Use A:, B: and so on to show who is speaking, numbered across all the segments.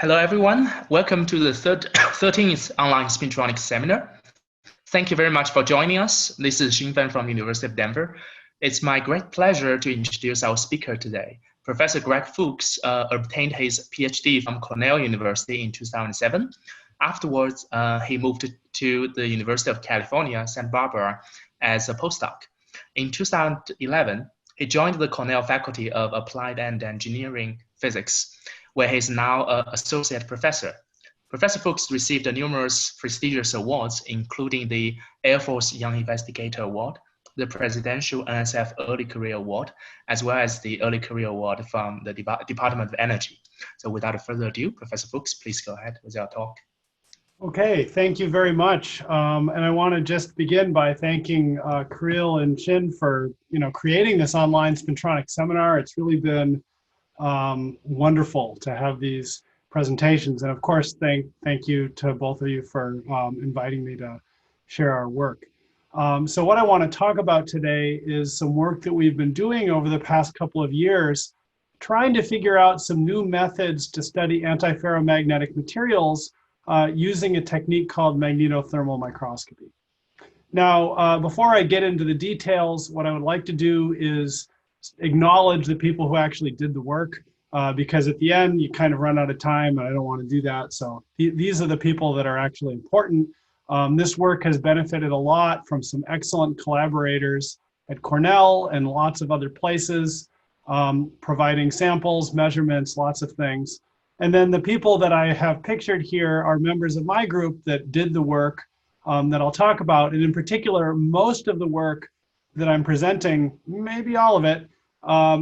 A: Hello, everyone. Welcome to the 13th online Spintronics seminar. Thank you very much for joining us. This is Xinfan from the University of Denver. It's my great pleasure to introduce our speaker today. Professor Greg Fuchs obtained his PhD from Cornell University in 2007. Afterwards, he moved to the University of California, Santa Barbara as a postdoc. In 2011, he joined the Cornell Faculty of Applied and Engineering Physics, where he is now an associate professor. Professor Fuchs received numerous prestigious awards, including the Air Force Young Investigator Award, the Presidential NSF Early Career Award, as well as the Early Career Award from the Department of Energy. So without further ado, Professor Fuchs, please go ahead with your talk.
B: Okay, thank you very much. And I want to just begin by thanking Kirill and Shin for creating this online Spintronics seminar. It's really been wonderful to have these presentations, and of course thank you to both of you for inviting me to share our work. So what I want to talk about today is some work that we've been doing over the past couple of years, trying to figure out some new methods to study antiferromagnetic materials using a technique called Magneto-Thermal microscopy. Now, before I get into the details, what I would like to do is acknowledge the people who actually did the work, because at the end you kind of run out of time and I don't want to do that. So these are the people that are actually important. This work has benefited a lot from some excellent collaborators at Cornell and lots of other places, providing samples, measurements, lots of things. And then the people that I have pictured here are members of my group that did the work that I'll talk about. And in particular, most of the work that I'm presenting, maybe all of it,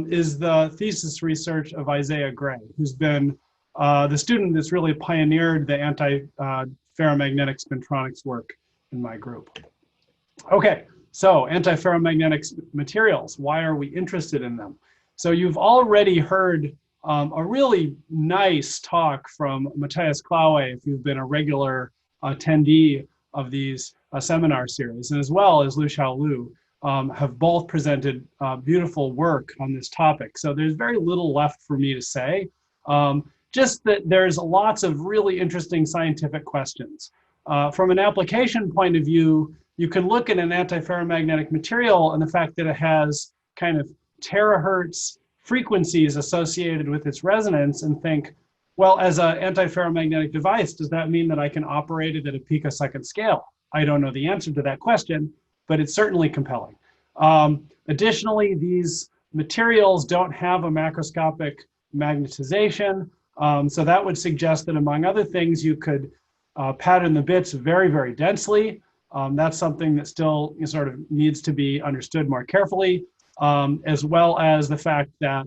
B: is the thesis research of Isaiah Gray, who's been the student that's really pioneered the antiferromagnetic spintronics work in my group. Okay, so antiferromagnetic materials, why are we interested in them? So you've already heard a really nice talk from Matthias Klaue, if you've been a regular attendee of these seminar series, and as well as Lu Xiaolu. Have both presented beautiful work on this topic. So there's very little left for me to say, just that there's lots of really interesting scientific questions. From an application point of view, you can look at an antiferromagnetic material and the fact that it has kind of terahertz frequencies associated with its resonance and think, well, as an antiferromagnetic device, does that mean that I can operate it at a picosecond scale? I don't know the answer to that question, but it's certainly compelling. Additionally, these materials don't have a macroscopic magnetization, so that would suggest that, among other things, you could pattern the bits very, very densely. That's something that still sort of needs to be understood more carefully, as well as the fact that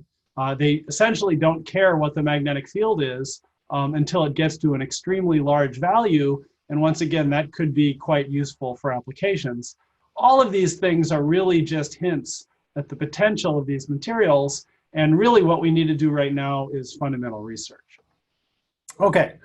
B: they essentially don't care what the magnetic field is until it gets to an extremely large value, and once again, that could be quite useful for applications. All of these things are really just hints at the potential of these materials, and really what we need to do right now is fundamental research. Okay,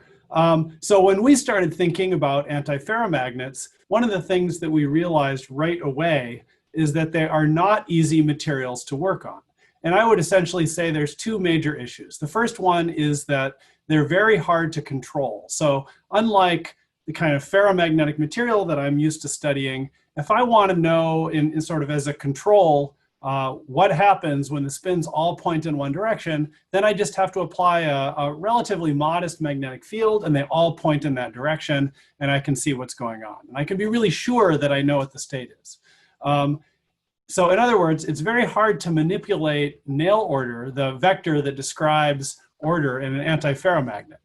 B: so when we started thinking about antiferromagnets, one of the things that we realized right away is that they are not easy materials to work on. And I would essentially say there's two major issues. The first one is that they're very hard to control. So unlike the kind of ferromagnetic material that I'm used to studying, if I want to know in sort of as a control what happens when the spins all point in one direction, then I just have to apply a relatively modest magnetic field and they all point in that direction and I can see what's going on. And I can be really sure that I know what the state is. So in other words, it's very hard to manipulate Néel order, the vector that describes order in an antiferromagnet.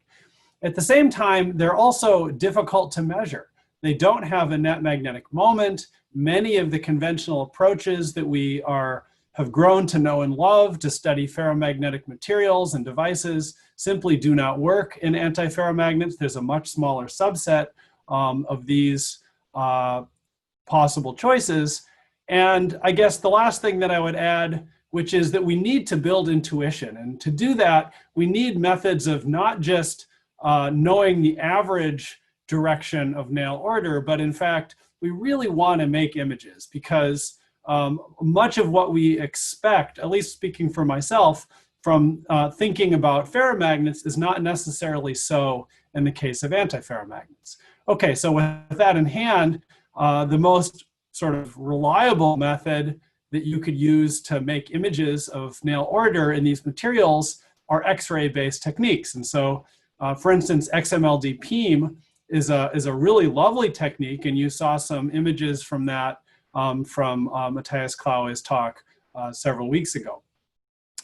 B: At the same time, they're also difficult to measure. They don't have a net magnetic moment. Many of the conventional approaches that we have grown to know and love to study ferromagnetic materials and devices simply do not work in antiferromagnets. There's a much smaller subset of these possible choices. And I guess the last thing that I would add, which is that we need to build intuition. And to do that, we need methods of not just knowing the average direction of Néel order, but in fact, we really want to make images because much of what we expect, at least speaking for myself, from thinking about ferromagnets is not necessarily so in the case of antiferromagnets. Okay, so with that in hand, the most sort of reliable method that you could use to make images of Néel order in these materials are X-ray based techniques. And so, for instance, XMLD PEEM is a really lovely technique, and you saw some images from that from Matthias Klaue's talk several weeks ago.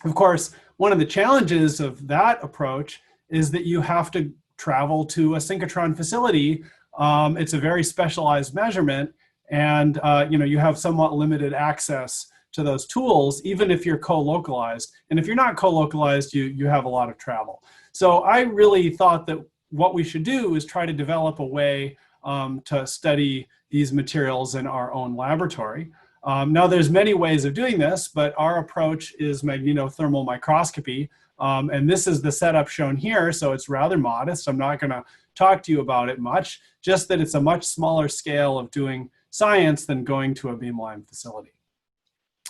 B: Of course, one of the challenges of that approach is that you have to travel to a synchrotron facility. It's a very specialized measurement, and you have somewhat limited access to those tools, even if you're co-localized. And if you're not co-localized, you have a lot of travel. So I really thought that what we should do is try to develop a way to study these materials in our own laboratory. Now, there's many ways of doing this, but our approach is Magneto-Thermal microscopy. And this is the setup shown here, so it's rather modest. I'm not going to talk to you about it much, just that it's a much smaller scale of doing science than going to a beamline facility.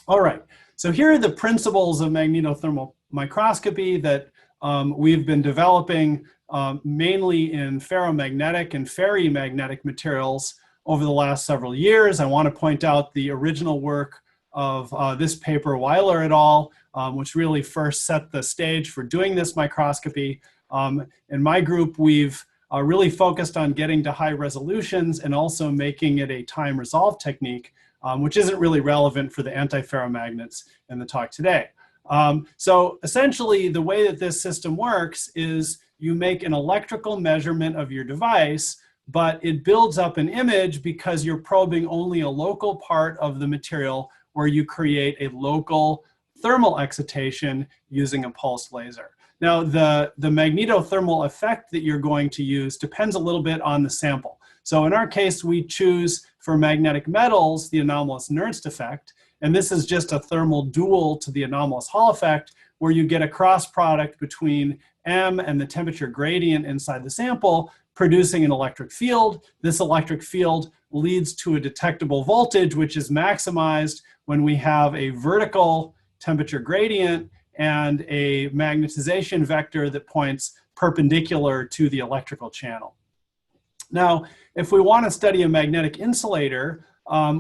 B: All right, so here are the principles of magnetothermal microscopy that we've been developing mainly in ferromagnetic and ferromagnetic materials over the last several years. I want to point out the original work of this paper, Weiler et al., which really first set the stage for doing this microscopy. In my group, we've really focused on getting to high resolutions and also making it a time resolve technique, which isn't really relevant for the antiferromagnets in the talk today. So essentially, the way that this system works is you make an electrical measurement of your device, but it builds up an image because you're probing only a local part of the material where you create a local thermal excitation using a pulsed laser. Now, the magnetothermal effect that you're going to use depends a little bit on the sample. So in our case, we choose for magnetic metals the anomalous Nernst effect, and this is just a thermal dual to the anomalous Hall effect, where you get a cross product between M and the temperature gradient inside the sample, producing an electric field. This electric field leads to a detectable voltage, which is maximized when we have a vertical temperature gradient and a magnetization vector that points perpendicular to the electrical channel. Now, if we want to study a magnetic insulator,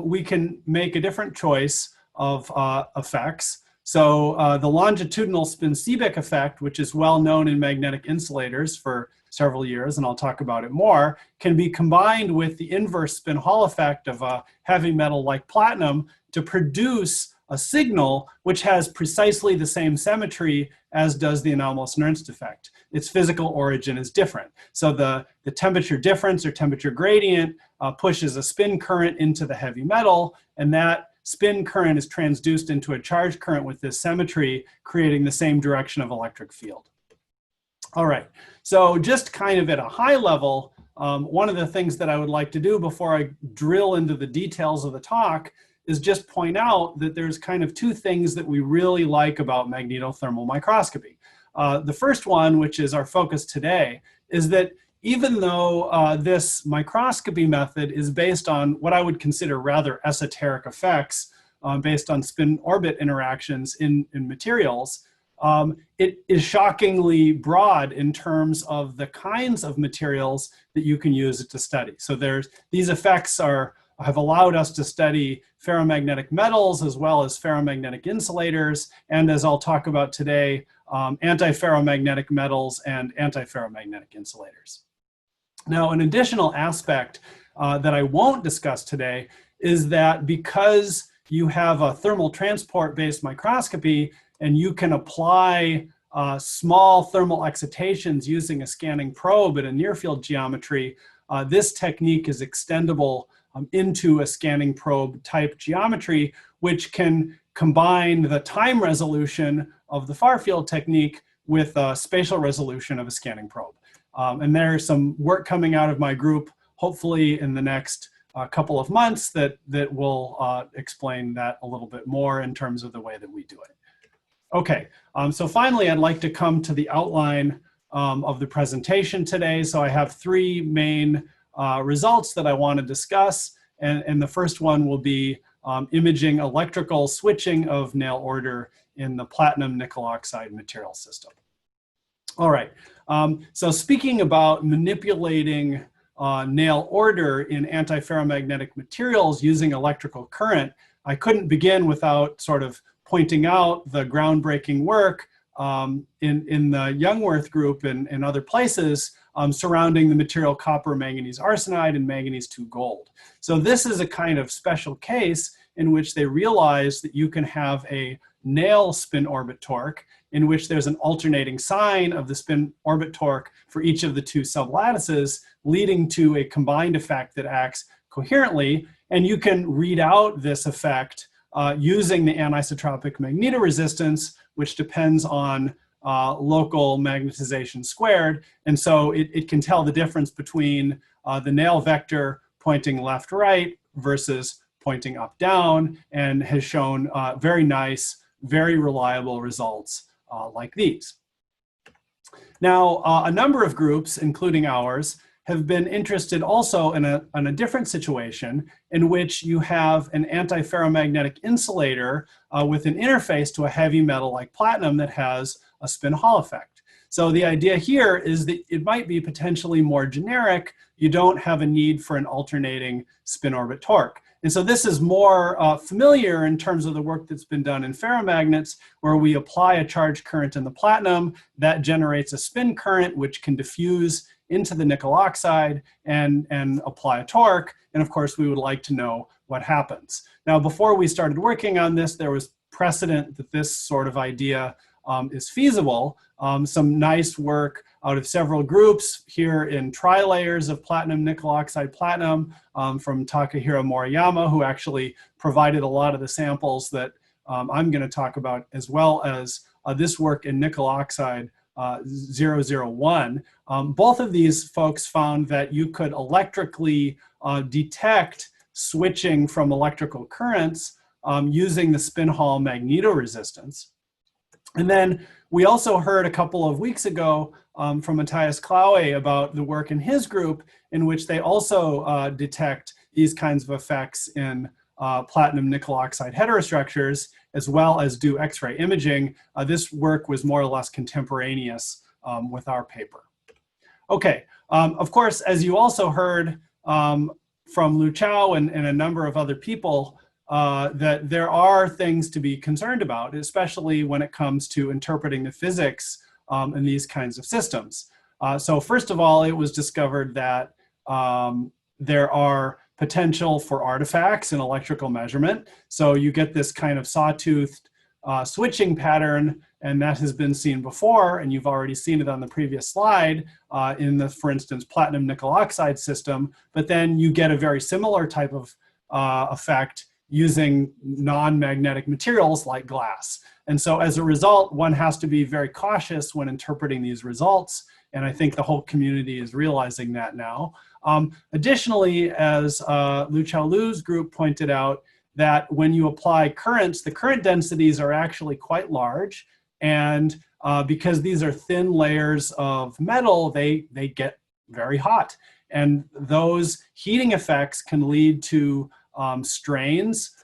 B: we can make a different choice of effects. So the longitudinal spin Seebeck effect, which is well known in magnetic insulators for several years, and I'll talk about it more, can be combined with the inverse spin Hall effect of a heavy metal like platinum to produce a signal which has precisely the same symmetry as does the anomalous Nernst effect. Its physical origin is different. So the temperature difference or temperature gradient pushes a spin current into the heavy metal, and that spin current is transduced into a charge current with this symmetry, creating the same direction of electric field. All right, so just kind of at a high level, one of the things that I would like to do before I drill into the details of the talk is just point out that there's kind of two things that we really like about magnetothermal microscopy. The first one, which is our focus today, is that even though this microscopy method is based on what I would consider rather esoteric effects based on spin-orbit interactions in materials, it is shockingly broad in terms of the kinds of materials that you can use it to study. So these effects have allowed us to study ferromagnetic metals as well as ferromagnetic insulators, and as I'll talk about today, antiferromagnetic metals and antiferromagnetic insulators. Now, an additional aspect that I won't discuss today is that because you have a thermal transport-based microscopy and you can apply small thermal excitations using a scanning probe at a near-field geometry, this technique is extendable into a scanning probe type geometry, which can combine the time resolution of the far-field technique with spatial resolution of a scanning probe. And there's some work coming out of my group, hopefully in the next couple of months, that will explain that a little bit more in terms of the way that we do it. Okay, so finally, I'd like to come to the outline of the presentation today. So I have three main results that I want to discuss, and the first one will be imaging electrical switching of Néel order in the platinum nickel oxide material system. All right, so speaking about manipulating Néel order in antiferromagnetic materials using electrical current, I couldn't begin without sort of pointing out the groundbreaking work in the Jungwirth group and other places surrounding the material copper manganese arsenide and manganese 2 gold. So this is a kind of special case in which they realized that you can have a Néel spin orbit torque in which there's an alternating sign of the spin orbit torque for each of the 2 sublattices, leading to a combined effect that acts coherently. And you can read out this effect using the anisotropic magnetoresistance, which depends on local magnetization squared. And so it can tell the difference between the Néel vector pointing left-right versus pointing up-down, and has shown very nice, very reliable results like these. Now, a number of groups, including ours, have been interested also in a different situation in which you have an antiferromagnetic insulator with an interface to a heavy metal like platinum that has a spin Hall effect. So the idea here is that it might be potentially more generic. You don't have a need for an alternating spin orbit torque. And so this is more familiar in terms of the work that's been done in ferromagnets, where we apply a charge current in the platinum that generates a spin current, which can diffuse into the nickel oxide and apply a torque. And of course, we would like to know what happens. Now, before we started working on this, there was precedent that this sort of idea is feasible. Some nice work out of several groups here in tri-layers of platinum nickel oxide platinum from Takahiro Moriyama, who actually provided a lot of the samples that I'm going to talk about, as well as this work in nickel oxide 001. Both of these folks found that you could electrically detect switching from electrical currents using the spin Hall magnetoresistance. And then we also heard a couple of weeks ago from Matthias Klaue about the work in his group, in which they also detect these kinds of effects in platinum nickel oxide heterostructures, as well as do X-ray imaging. This work was more or less contemporaneous with our paper. Okay, of course, as you also heard from Lu Chao and a number of other people, that there are things to be concerned about, especially when it comes to interpreting the physics in these kinds of systems. So first of all, it was discovered that there are potential for artifacts in electrical measurement. So you get this kind of sawtoothed switching pattern, and that has been seen before, and you've already seen it on the previous slide in the, for instance, platinum nickel oxide system. But then you get a very similar type of effect using non-magnetic materials like glass. And so as a result, one has to be very cautious when interpreting these results. And I think the whole community is realizing that now. Additionally, as Lu Chao Lu's group pointed out, that when you apply currents, the current densities are actually quite large. And because these are thin layers of metal, they get very hot. And those heating effects can lead to strains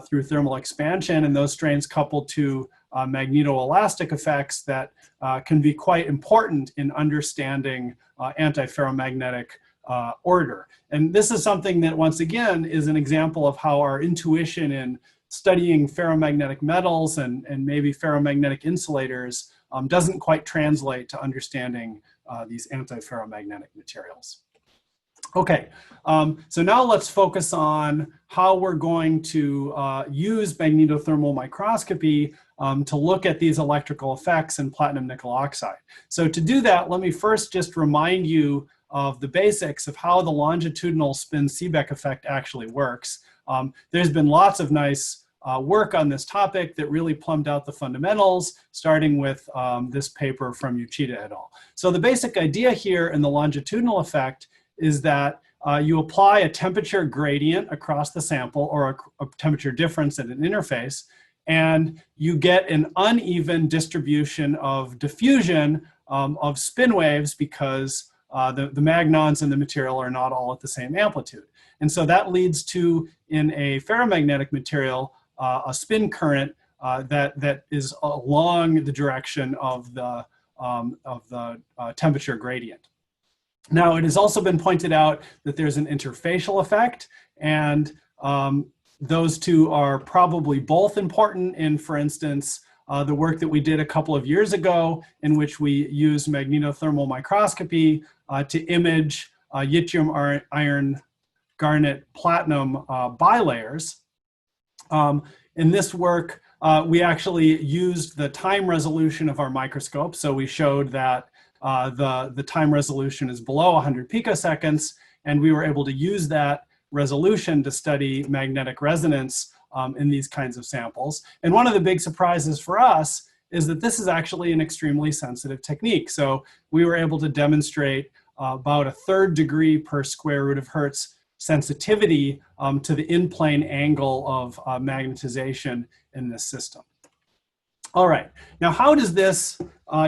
B: through thermal expansion, and those strains coupled to magnetoelastic effects that can be quite important in understanding antiferromagnetic order. And this is something that, once again, is an example of how our intuition in studying ferromagnetic metals and maybe ferromagnetic insulators doesn't quite translate to understanding these antiferromagnetic materials. Okay, so now let's focus on how we're going to use magnetothermal microscopy to look at these electrical effects in platinum nickel oxide. So to do that, let me first just remind you of the basics of how the longitudinal spin Seebeck effect actually works. There's been lots of nice work on this topic that really plumbed out the fundamentals, starting with this paper from Uchida et al. So the basic idea here in the longitudinal effect is that you apply a temperature gradient across the sample, or a temperature difference at an interface, and you get an uneven distribution of diffusion of spin waves because the magnons in the material are not all at the same amplitude. And so that leads to, in a ferromagnetic material, a spin current that is along the direction of the temperature gradient. Now, it has also been pointed out that there's an interfacial effect, and those two are probably both important in, for instance, the work that we did a couple of years ago, in which we used Magneto-Thermal microscopy to image yttrium, iron, garnet, platinum bilayers. In this work, we actually used the time resolution of our microscope. So we showed that the time resolution is below 100 picoseconds, and we were able to use that resolution to study magnetic resonance in these kinds of samples. And one of the big surprises for us is that this is actually an extremely sensitive technique. So we were able to demonstrate about a 1/3 degree per square root of Hertz sensitivity to the in-plane angle of magnetization in this system. All right, now how does this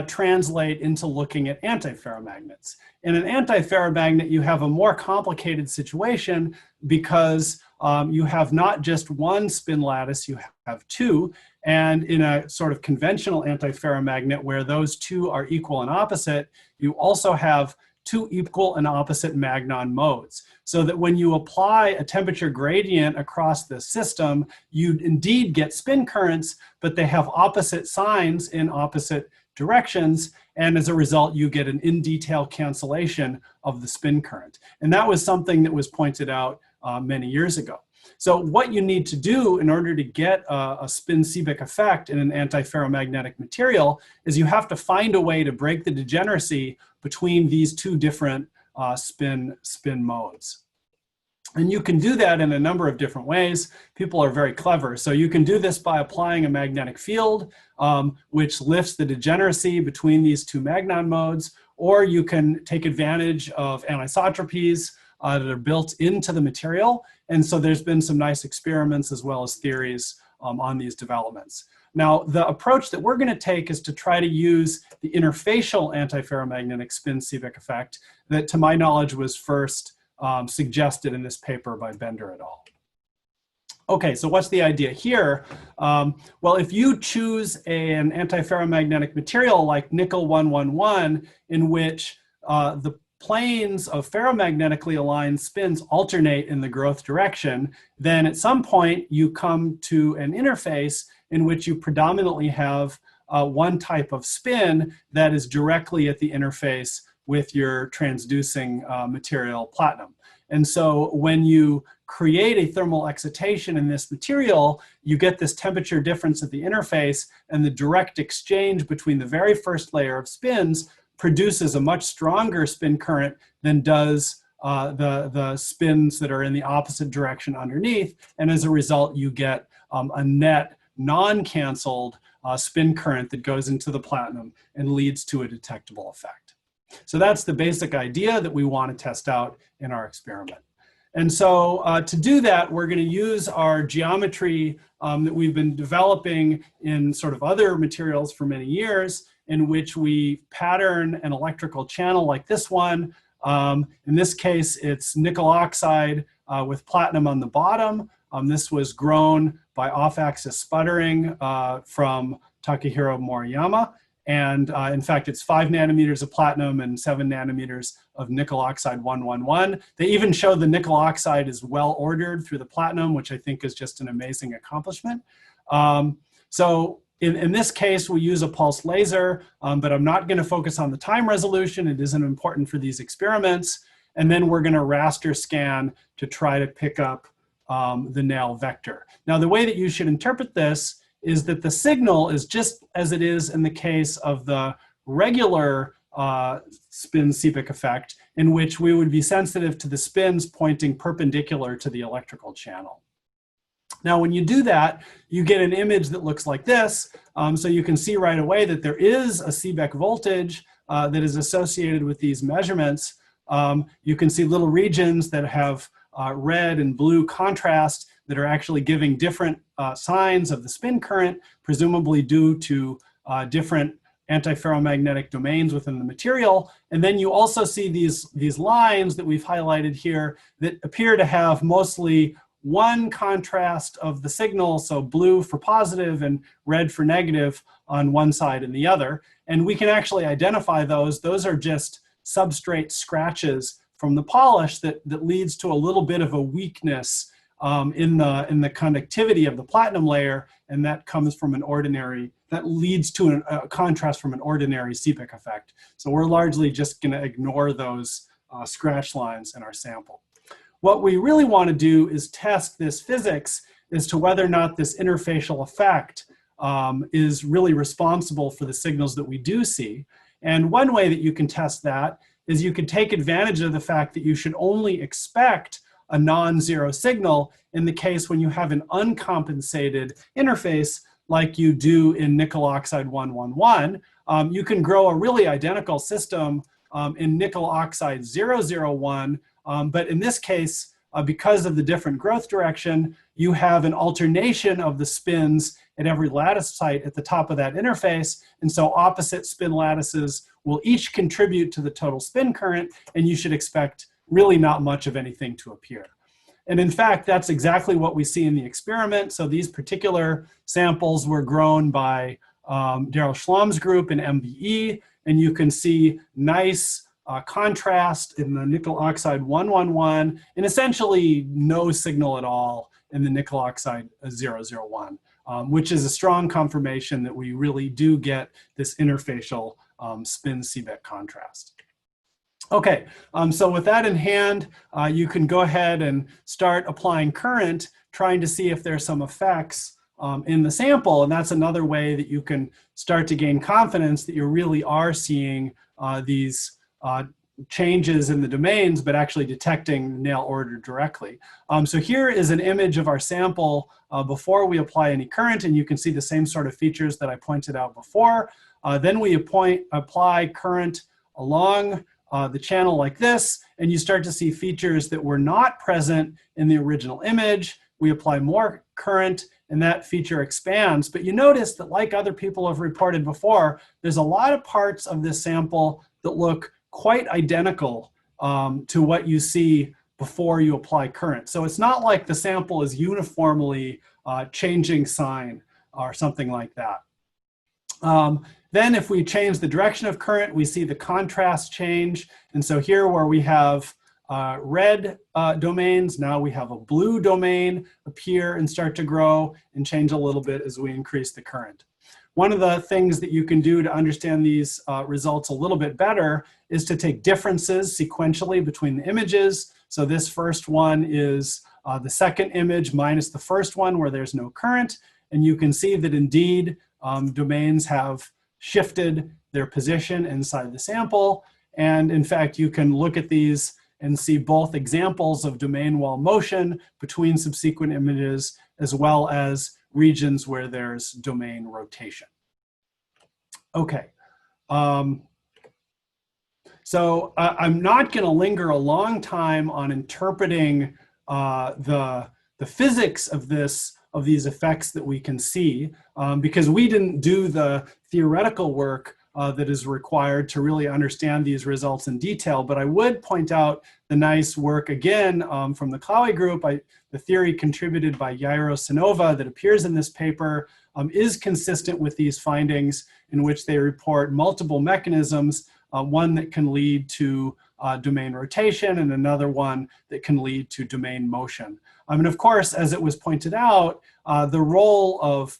B: translate into looking at antiferromagnets? In an antiferromagnet, you have a more complicated situation because you have not just one spin lattice, you have two. And in a sort of conventional antiferromagnet where those two are equal and opposite, you also have two equal and opposite magnon modes. So that when you apply a temperature gradient across the system, you indeed get spin currents, but they have opposite signs in opposite directions. And as a result, you get an in detail cancellation of the spin current. And that was something that was pointed out many years ago. So what you need to do in order to get a spin Seebeck effect in an antiferromagnetic material is you have to find a way to break the degeneracy between these two different spin modes. And you can do that in a number of different ways. People are very clever. So you can do this by applying a magnetic field, which lifts the degeneracy between these two magnon modes, or you can take advantage of anisotropies that are built into the material. And so there's been some nice experiments as well as theories on these developments. Now, the approach that we're going to take is to try to use the interfacial antiferromagnetic spin Seebeck effect that, to my knowledge, was first suggested in this paper by Bender et al. Okay, so what's the idea here? Well, if you choose an antiferromagnetic material like nickel 111, in which the planes of ferromagnetically aligned spins alternate in the growth direction, then at some point you come to an interface in which you predominantly have one type of spin that is directly at the interface with your transducing material, platinum. And so when you create a thermal excitation in this material, you get this temperature difference at the interface, and the direct exchange between the very first layer of spins produces a much stronger spin current than does the spins that are in the opposite direction underneath. And as a result, you get a net non-canceled spin current that goes into the platinum and leads to a detectable effect. So that's the basic idea that we want to test out in our experiment. And so to do that, we're going to use our geometry that we've been developing in sort of other materials for many years, in which we pattern an electrical channel like this one. In this case, it's nickel oxide with platinum on the bottom. This was grown by off-axis sputtering from Takahiro Moriyama. And in fact, it's 5 nanometers of platinum and 7 nanometers of nickel oxide 111. They even show the nickel oxide is well ordered through the platinum, which I think is just an amazing accomplishment. So in this case, we use a pulse laser, but I'm not going to focus on the time resolution. It isn't important for these experiments. And then we're going to raster scan to try to pick up the Néel vector. Now, the way that you should interpret this is that the signal is just as it is in the case of the regular spin Seebeck effect, in which we would be sensitive to the spins pointing perpendicular to the electrical channel. Now, when you do that, you get an image that looks like this. So you can see right away that there is a Seebeck voltage that is associated with these measurements. You can see little regions that have red and blue contrast that are actually giving different signs of the spin current, presumably due to different antiferromagnetic domains within the material. And then you also see these lines that we've highlighted here that appear to have mostly one contrast of the signal, so blue for positive and red for negative on one side and the other. And we can actually identify those. Those are just substrate scratches from the polish that leads to a little bit of a weakness in the conductivity of the platinum layer, and that comes from that leads to a contrast from an ordinary Seebeck effect. So we're largely just going to ignore those scratch lines in our sample. What we really want to do is test this physics as to whether or not this interfacial effect is really responsible for the signals that we do see. And one way that you can test that is you can take advantage of the fact that you should only expect a non-zero signal in the case when you have an uncompensated interface like you do in nickel oxide 111. You can grow a really identical system in nickel oxide 001, but in this case, because of the different growth direction, you have an alternation of the spins at every lattice site at the top of that interface, and so opposite spin lattices will each contribute to the total spin current, and you should expect really not much of anything to appear. And in fact, that's exactly what we see in the experiment. So these particular samples were grown by Daryl Schlom's group in MBE, and you can see nice contrast in the nickel oxide 111, and essentially no signal at all in the nickel oxide 001, which is a strong confirmation that we really do get this interfacial spin Seebeck contrast. Okay, so with that in hand, you can go ahead and start applying current, trying to see if there's some effects in the sample, and that's another way that you can start to gain confidence that you really are seeing these changes in the domains, but actually detecting Néel order directly. So here is an image of our sample before we apply any current, and you can see the same sort of features that I pointed out before. Then we apply current along the channel like this, and you start to see features that were not present in the original image. We apply more current, and that feature expands. But you notice that, like other people have reported before, there's a lot of parts of this sample that look quite identical to what you see before you apply current. So it's not like the sample is uniformly changing sign or something like that. Then if we change the direction of current, we see the contrast change. And so here where we have red domains, now we have a blue domain appear and start to grow and change a little bit as we increase the current. One of the things that you can do to understand these results a little bit better is to take differences sequentially between the images. So this first one is the second image minus the first one where there's no current. And you can see that indeed domains have shifted their position inside the sample. And in fact, you can look at these and see both examples of domain wall motion between subsequent images, as well as regions where there's domain rotation. Okay. So I'm not going to linger a long time on interpreting the physics of these effects that we can see, because we didn't do the theoretical work that is required to really understand these results in detail. But I would point out the nice work again from the Chloe group. The theory contributed by Yairo Sinova that appears in this paper is consistent with these findings, in which they report multiple mechanisms, one that can lead to domain rotation and another one that can lead to domain motion. And of course, as it was pointed out, the role of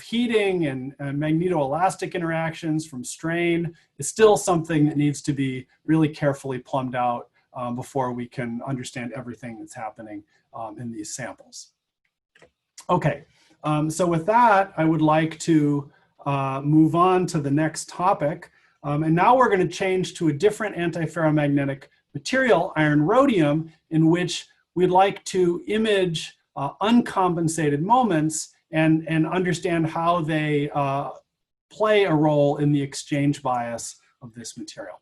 B: heating and magnetoelastic interactions from strain is still something that needs to be really carefully plumbed out before we can understand everything that's happening in these samples. Okay, so with that, I would like to move on to the next topic. And now we're going to change to a different antiferromagnetic material, iron rhodium, in which we'd like to image uncompensated moments and understand how they play a role in the exchange bias of this material.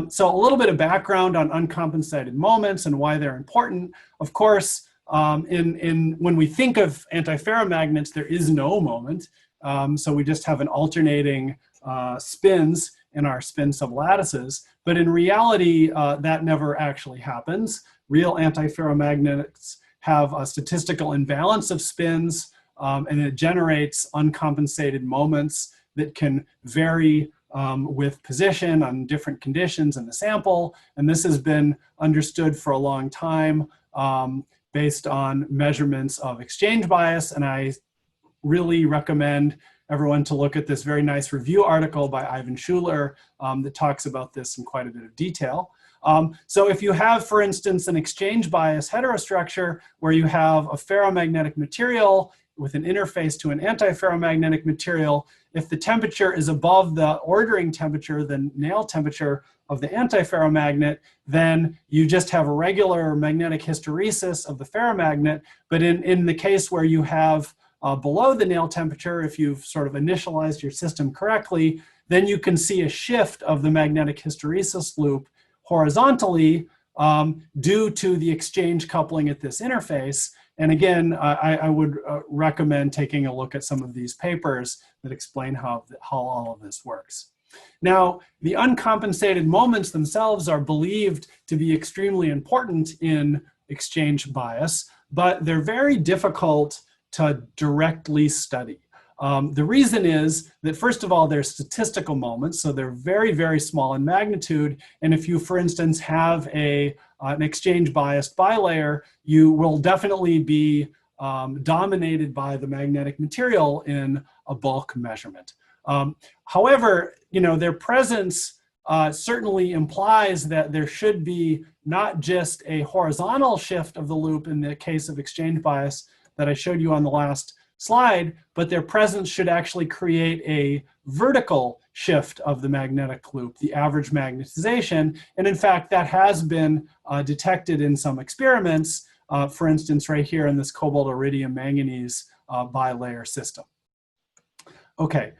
B: So a little bit of background on uncompensated moments and why they're important. Of course, when we think of antiferromagnets, there is no moment. So we just have an alternating spins in our spin sublattices. But in reality, that never actually happens. Real antiferromagnets have a statistical imbalance of spins, and it generates uncompensated moments that can vary with position on different conditions in the sample. And this has been understood for a long time based on measurements of exchange bias. And I really recommend everyone to look at this very nice review article by Ivan Schuler that talks about this in quite a bit of detail. So if you have, for instance, an exchange bias heterostructure where you have a ferromagnetic material with an interface to an antiferromagnetic material, if the temperature is above the ordering temperature, the Néel temperature of the antiferromagnet, then you just have a regular magnetic hysteresis of the ferromagnet. But in the case where you have below the Néel temperature, if you've sort of initialized your system correctly, then you can see a shift of the magnetic hysteresis loop horizontally due to the exchange coupling at this interface. And again, I would recommend taking a look at some of these papers that explain how all of this works. Now, the uncompensated moments themselves are believed to be extremely important in exchange bias, but they're very difficult to directly study. The reason is that, first of all, they're statistical moments, so they're very, very small in magnitude. And if you, for instance, have an exchange biased bilayer, you will definitely be dominated by the magnetic material in a bulk measurement. However, their presence certainly implies that there should be not just a horizontal shift of the loop in the case of exchange bias that I showed you on the last slide, but their presence should actually create a vertical shift of the magnetic loop, the average magnetization. And in fact, that has been detected in some experiments, for instance, right here in this cobalt iridium manganese bilayer system. Okay,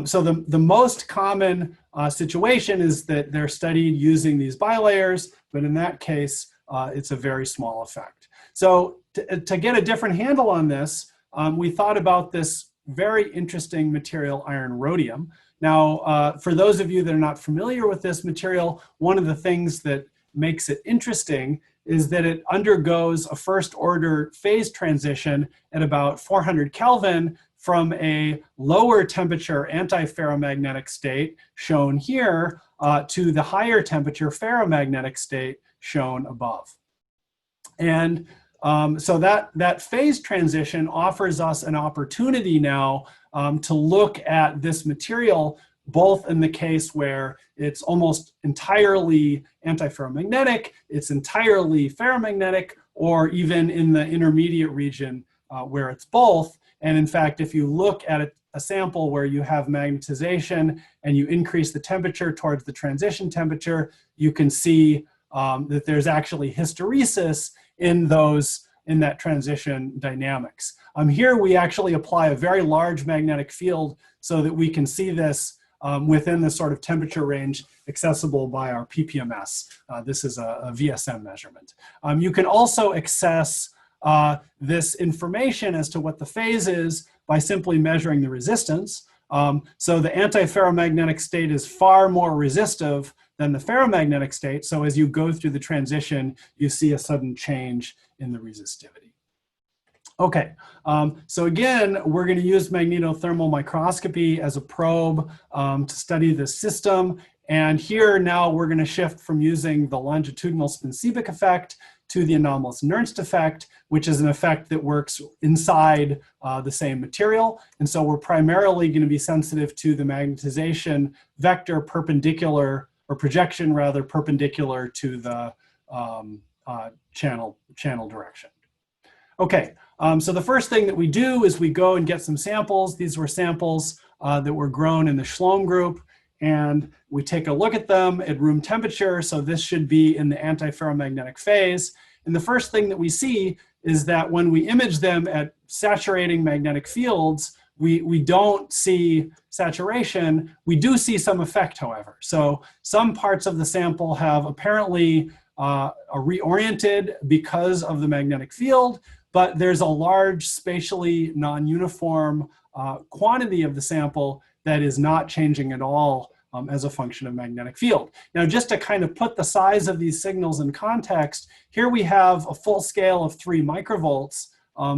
B: so the most common situation is that they're studied using these bilayers, but in that case, it's a very small effect. So to get a different handle on this, we thought about this very interesting material, iron rhodium. Now, for those of you that are not familiar with this material, one of the things that makes it interesting is that it undergoes a first order phase transition at about 400 Kelvin from a lower temperature antiferromagnetic state, shown here, to the higher temperature ferromagnetic state, shown above. And so that phase transition offers us an opportunity now to look at this material, both in the case where it's almost entirely antiferromagnetic, it's entirely ferromagnetic, or even in the intermediate region where it's both. And in fact, if you look at a sample where you have magnetization and you increase the temperature towards the transition temperature, you can see that there's actually hysteresis in that transition dynamics. Here we actually apply a very large magnetic field so that we can see this within the sort of temperature range accessible by our PPMS. This is a VSM measurement. You can also access this information as to what the phase is by simply measuring the resistance. So the antiferromagnetic state is far more resistive than the ferromagnetic state. So as you go through the transition, you see a sudden change in the resistivity. Okay, so again, we're going to use magneto-thermal microscopy as a probe to study this system. And here now we're going to shift from using the longitudinal spin Seebeck effect to the anomalous Nernst effect, which is an effect that works inside the same material. And so we're primarily going to be sensitive to the magnetization vector perpendicular, or projection rather, perpendicular to the channel direction. Okay, so the first thing that we do is we go and get some samples. These were samples that were grown in the Schlom group, and we take a look at them at room temperature. So this should be in the antiferromagnetic phase. And the first thing that we see is that when we image them at saturating magnetic fields, we don't see saturation. We do see some effect, however. So some parts of the sample have apparently are reoriented because of the magnetic field, but there's a large spatially non-uniform quantity of the sample that is not changing at all as a function of magnetic field. Now, just to kind of put the size of these signals in context, here we have a full scale of 3 microvolts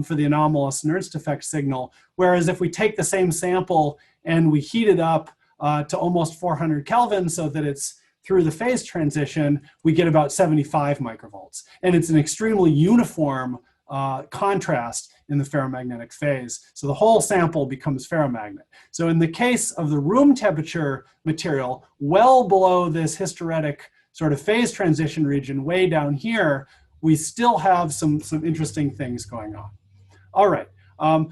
B: for the anomalous Nernst effect signal, whereas if we take the same sample and we heat it up to almost 400 Kelvin so that it's through the phase transition, we get about 75 microvolts. And it's an extremely uniform contrast in the ferromagnetic phase. So the whole sample becomes ferromagnet. So in the case of the room temperature material, well below this hysteretic sort of phase transition region, way down here, we still have some interesting things going on. All right.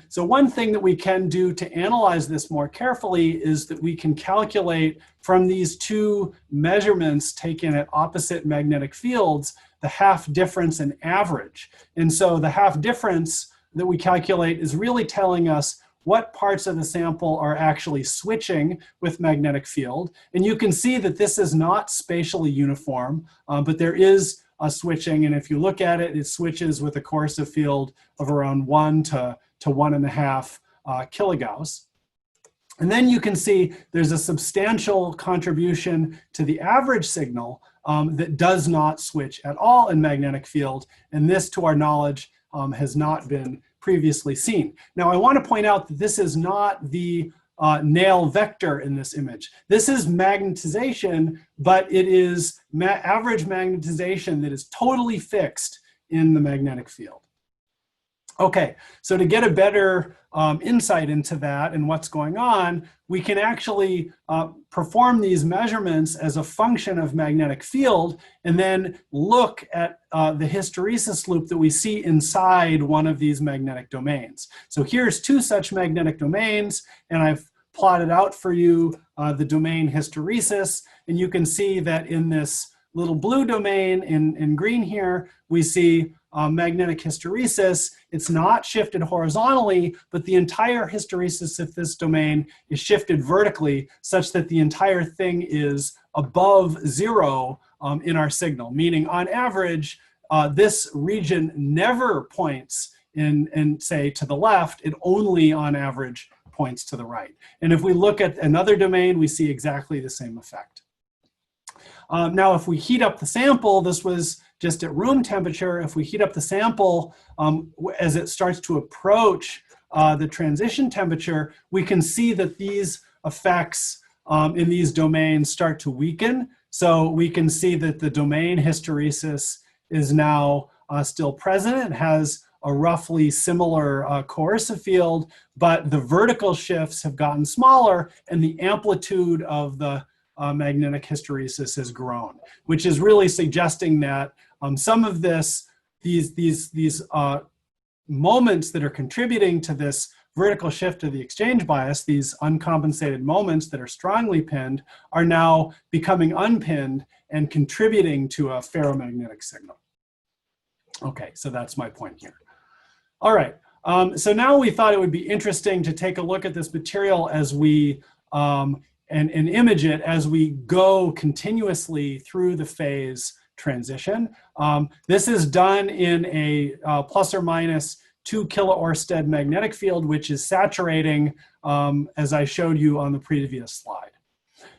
B: So one thing that we can do to analyze this more carefully is that we can calculate from these 2 measurements taken at opposite magnetic fields, the half difference and average. And so the half difference that we calculate is really telling us what parts of the sample are actually switching with magnetic field. And you can see that this is not spatially uniform, but there is a switching. And if you look at it, it switches with a coercive field of around 1 to 1.5 kilogauss. And then you can see there's a substantial contribution to the average signal that does not switch at all in magnetic field. And this, to our knowledge, has not been previously seen. Now, I want to point out that this is not the Néel vector in this image. This is magnetization, but it is average magnetization that is totally fixed in the magnetic field. Okay, so to get a better insight into that and what's going on, we can actually perform these measurements as a function of magnetic field and then look at the hysteresis loop that we see inside one of these magnetic domains. So here's 2 such magnetic domains, and I've plotted out for you the domain hysteresis, and you can see that in this little blue domain in green here, we see magnetic hysteresis. It's not shifted horizontally, but the entire hysteresis of this domain is shifted vertically such that the entire thing is above 0 in our signal, meaning on average, this region never points in say to the left, it only on average points to the right. And if we look at another domain, we see exactly the same effect. Now, if we heat up the sample, this was just at room temperature. If we heat up the sample as it starts to approach the transition temperature, we can see that these effects in these domains start to weaken. So we can see that the domain hysteresis is now still present. It has a roughly similar coercive field, but the vertical shifts have gotten smaller and the amplitude of the magnetic hysteresis has grown, which is really suggesting that some of these moments that are contributing to this vertical shift of the exchange bias, these uncompensated moments that are strongly pinned, are now becoming unpinned and contributing to a ferromagnetic signal. Okay, so that's my point here. All right, so now we thought it would be interesting to take a look at this material as we and image it as we go continuously through the phase transition. This is done in a plus or minus 2 kilooersted magnetic field, which is saturating, as I showed you on the previous slide.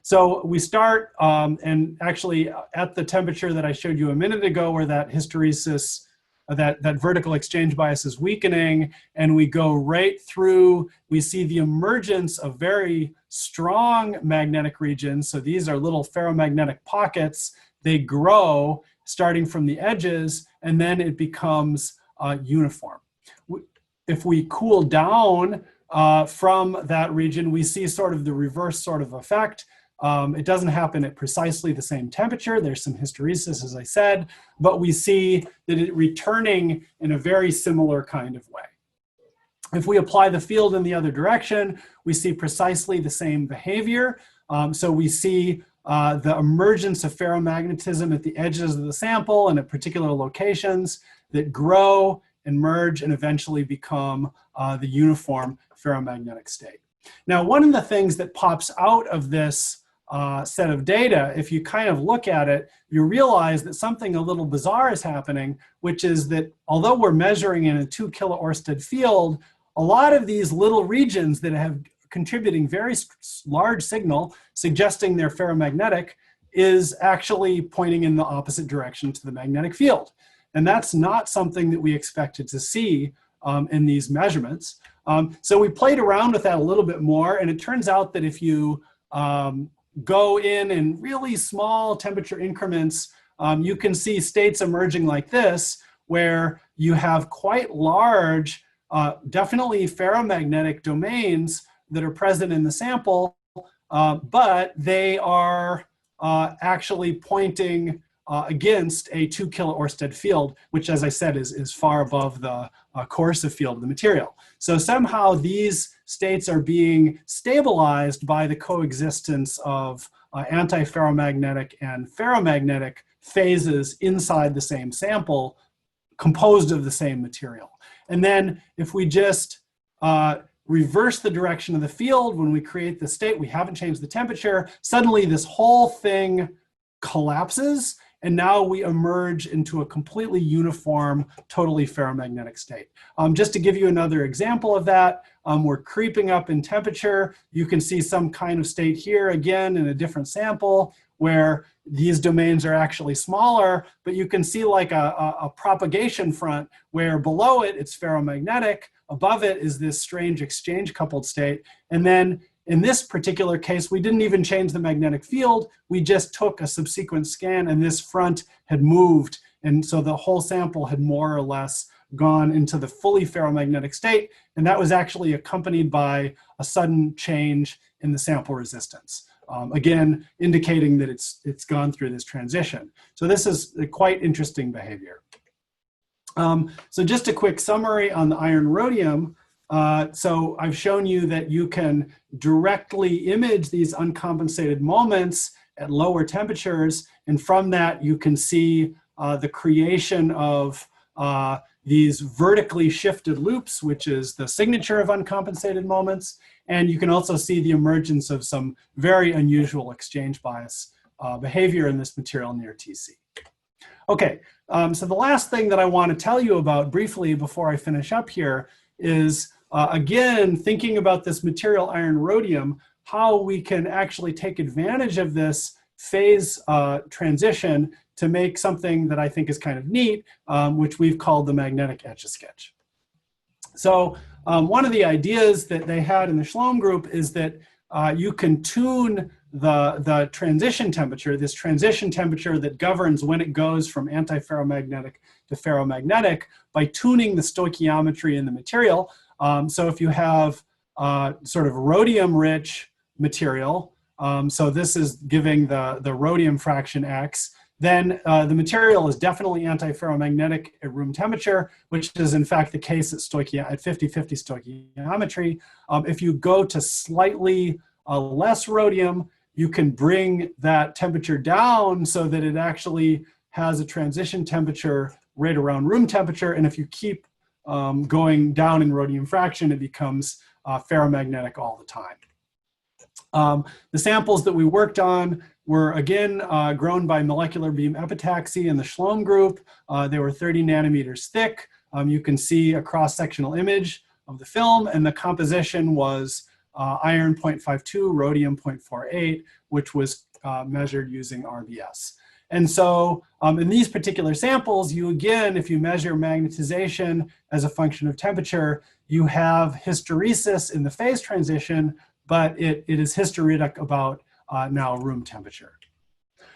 B: So we start, and actually at the temperature that I showed you a minute ago, where that hysteresis, that vertical exchange bias is weakening, and we go right through, we see the emergence of very strong magnetic regions. So these are little ferromagnetic pockets. They grow starting from the edges, and then it becomes uniform. If we cool down from that region, we see sort of the reverse sort of effect. It doesn't happen at precisely the same temperature. There's some hysteresis, as I said, but we see that it returning in a very similar kind of way. If we apply the field in the other direction, we see precisely the same behavior. So we see the emergence of ferromagnetism at the edges of the sample and at particular locations that grow and merge and eventually become the uniform ferromagnetic state. Now, one of the things that pops out of this set of data, if you kind of look at it, you realize that something a little bizarre is happening, which is that although we're measuring in a 2 kilooersted field, a lot of these little regions that have contributing very large signal suggesting they're ferromagnetic is actually pointing in the opposite direction to the magnetic field. And that's not something that we expected to see in these measurements. So we played around with that a little bit more, and it turns out that if you go in really small temperature increments, you can see states emerging like this, where you have quite large, definitely ferromagnetic domains that are present in the sample, but they are actually pointing against a 2 kilo-Oersted field, which, as I said, is far above the coercive field of the material. So somehow these states are being stabilized by the coexistence of antiferromagnetic and ferromagnetic phases inside the same sample, composed of the same material. And then if we just reverse the direction of the field when we create the state, we haven't changed the temperature, suddenly this whole thing collapses, and now we emerge into a completely uniform, totally ferromagnetic state. Just to give you another example of that, we're creeping up in temperature. You can see some kind of state here, again, in a different sample, where these domains are actually smaller, but you can see like a propagation front where below it, it's ferromagnetic, above it is this strange exchange coupled state. And then in this particular case, we didn't even change the magnetic field. We just took a subsequent scan, and this front had moved. And so the whole sample had more or less gone into the fully ferromagnetic state. And that was actually accompanied by a sudden change in the sample resistance. Again, indicating that it's gone through this transition. So this is a quite interesting behavior. So just a quick summary on the iron rhodium. So I've shown you that you can directly image these uncompensated moments at lower temperatures, and from that you can see the creation of these vertically shifted loops, which is the signature of uncompensated moments. And you can also see the emergence of some very unusual exchange bias behavior in this material near TC. Okay, so the last thing that I want to tell you about briefly before I finish up here is, again, thinking about this material iron rhodium, how we can actually take advantage of this phase transition to make something that I think is kind of neat, which we've called the Magnetic Etch-A-Sketch. So one of the ideas that they had in the Schlom group is that you can tune the transition temperature, this transition temperature that governs when it goes from antiferromagnetic to ferromagnetic, by tuning the stoichiometry in the material. So if you have sort of rhodium-rich material, so this is giving the rhodium fraction X, then the material is definitely antiferromagnetic at room temperature, which is in fact the case at 50-50 stoichiometry. If you go to slightly less rhodium, you can bring that temperature down so that it actually has a transition temperature right around room temperature. And if you keep going down in rhodium fraction, it becomes ferromagnetic all the time. The samples that we worked on were, again, grown by molecular beam epitaxy in the Schlom group. They were 30 nanometers thick. You can see a cross-sectional image of the film, and the composition was iron 0.52, rhodium 0.48, which was measured using RBS. And so in these particular samples, you again, if you measure magnetization as a function of temperature, you have hysteresis in the phase transition, but it is hysteretic about now room temperature.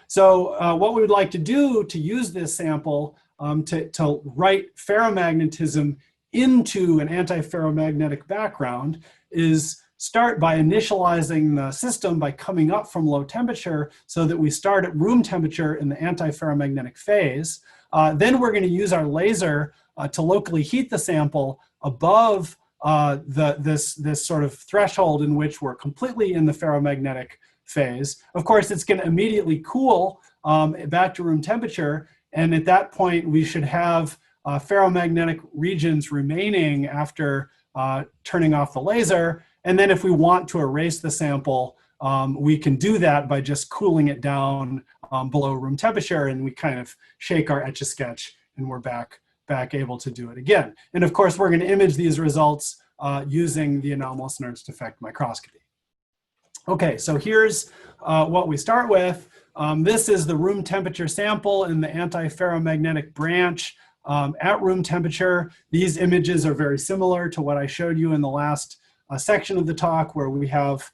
B: So what we would like to do to use this sample to write ferromagnetism into an antiferromagnetic background is start by initializing the system by coming up from low temperature so that we start at room temperature in the antiferromagnetic phase. Then we're going to use our laser to locally heat the sample above this sort of threshold in which we're completely in the ferromagnetic phase. Of course, it's going to immediately cool back to room temperature, and at that point we should have ferromagnetic regions remaining after turning off the laser. And then if we want to erase the sample, we can do that by just cooling it down below room temperature, and we kind of shake our Etch-A-Sketch and we're back able to do it again. And of course, we're going to image these results using the anomalous Nernst effect microscopy. Okay, so here's what we start with. This is the room temperature sample in the antiferromagnetic branch at room temperature. These images are very similar to what I showed you in the last section of the talk, where we have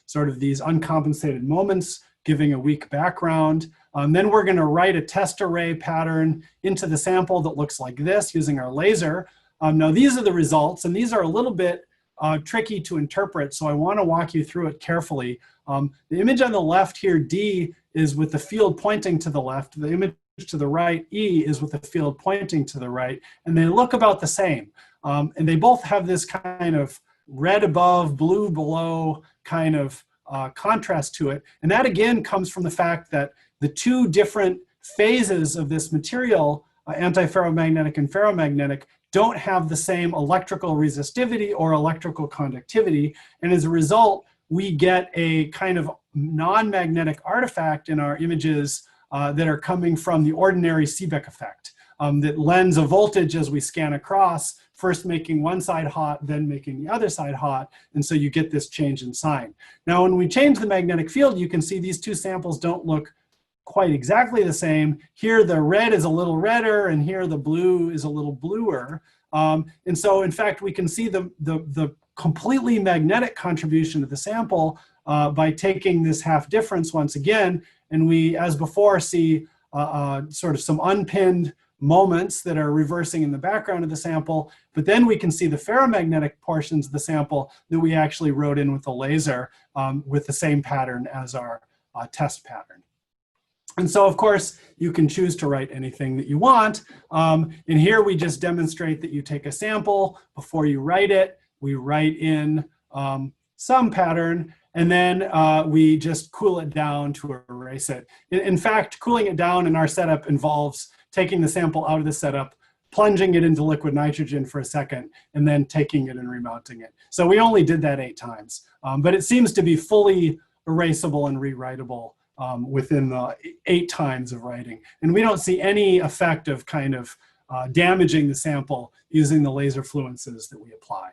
B: sort of these uncompensated moments giving a weak background. Then we're going to write a test array pattern into the sample that looks like this using our laser. Now these are the results, and these are a little bit tricky to interpret, so I want to walk you through it carefully. The image on the left here, D, is with the field pointing to the left. The image to the right, E, is with the field pointing to the right, and they look about the same. And they both have this kind of red above, blue below kind of contrast to it. And that again comes from the fact that the two different phases of this material, antiferromagnetic and ferromagnetic, don't have the same electrical resistivity or electrical conductivity. And as a result, we get a kind of non-magnetic artifact in our images that are coming from the ordinary Seebeck effect that lends a voltage as we scan across, first making one side hot, then making the other side hot. And so you get this change in sign. Now, when we change the magnetic field, you can see these two samples don't look quite exactly the same. Here, the red is a little redder, and here the blue is a little bluer. And so, in fact, we can see the completely magnetic contribution to the sample by taking this half difference once again. And we, as before, see sort of some unpinned moments that are reversing in the background of the sample. But then we can see the ferromagnetic portions of the sample that we actually wrote in with the laser with the same pattern as our test pattern. And so, of course, you can choose to write anything that you want. And here we just demonstrate that you take a sample. Before you write it, we write in some pattern, and then we just cool it down to erase it. In fact, cooling it down in our setup involves taking the sample out of the setup, plunging it into liquid nitrogen for a second, and then taking it and remounting it. So we only did that 8 times. But it seems to be fully erasable and rewritable within the 8 times of writing. And we don't see any effect of kind of damaging the sample using the laser fluences that we apply.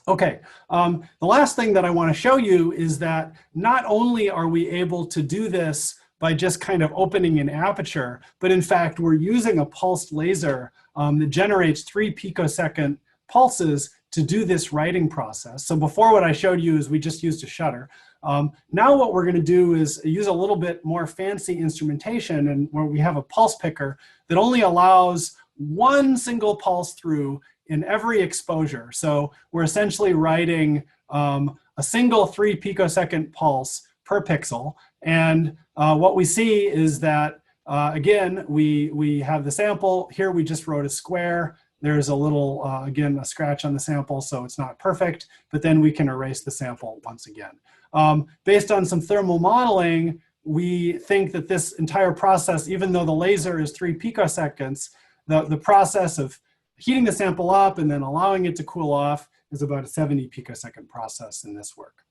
B: Okay, the last thing that I want to show you is that not only are we able to do this by just kind of opening an aperture, but in fact, we're using a pulsed laser that generates 3 picosecond pulses to do this writing process. So before, what I showed you is we just used a shutter. Now what we're going to do is use a little bit more fancy instrumentation, and where we have a pulse picker that only allows 1 single pulse through in every exposure. So we're essentially writing a single 3 picosecond pulse per pixel. And what we see is that, again, we have the sample. Here we just wrote a square. There's a little, again, a scratch on the sample, so it's not perfect. But then we can erase the sample once again. Based on some thermal modeling, we think that this entire process, even though the laser is 3 picoseconds, the process of heating the sample up and then allowing it to cool off is about a 70 picosecond process in this work.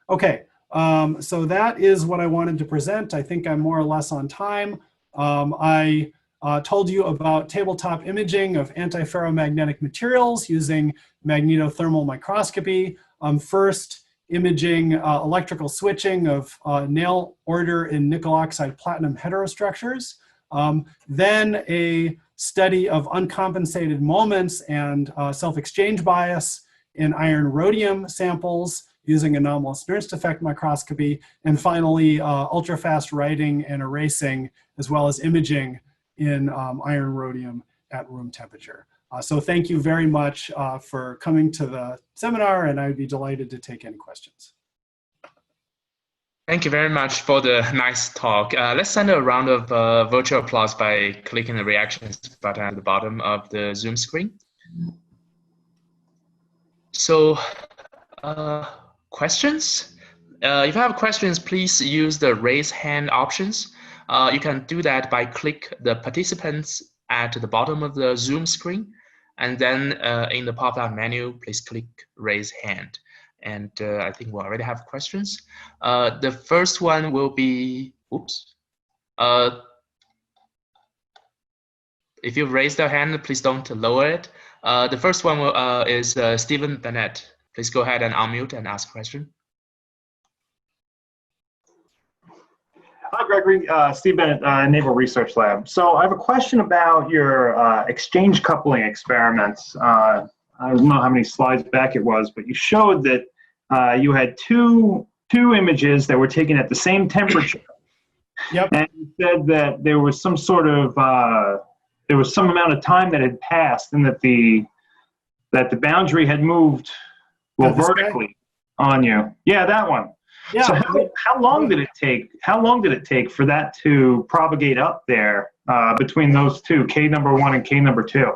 B: Okay, so that is what I wanted to present. I think I'm more or less on time. I told you about tabletop imaging of antiferromagnetic materials using Magneto-Thermal microscopy. First, imaging electrical switching of Néel order in nickel oxide platinum heterostructures. Then a study of uncompensated moments and self-exchange bias in iron rhodium samples using anomalous Nernst effect microscopy. And finally, ultra-fast writing and erasing, as well as imaging in iron rhodium at room temperature. So thank you very much for coming to the seminar, and I'd be delighted to take any questions.
A: Thank you very much for the nice talk. Let's send a round of virtual applause by clicking the reactions button at the bottom of the Zoom screen. So, questions? If you have questions, please use the raise hand options. You can do that by click the participants at the bottom of the Zoom screen. And then in the pop-up menu, please click raise hand. And I think we already have questions. The first one will be, oops. If you raise your hand, please don't lower it. The first one is Stephen Bennett. Please go ahead and unmute and ask a question.
C: Hi, Gregory. Steve Bennett, Naval Research Lab. So I have a question about your exchange coupling experiments. I don't know how many slides back it was, but you showed that you had two images that were taken at the same temperature.
B: Yep.
C: And you said that there was some sort of there was some amount of time that had passed, and that the boundary had moved, well, vertically on you. Yeah, that one.
B: Yeah.
C: So how long did it take? How long did it take for that to propagate up there between those two, K number 1 and K number 2?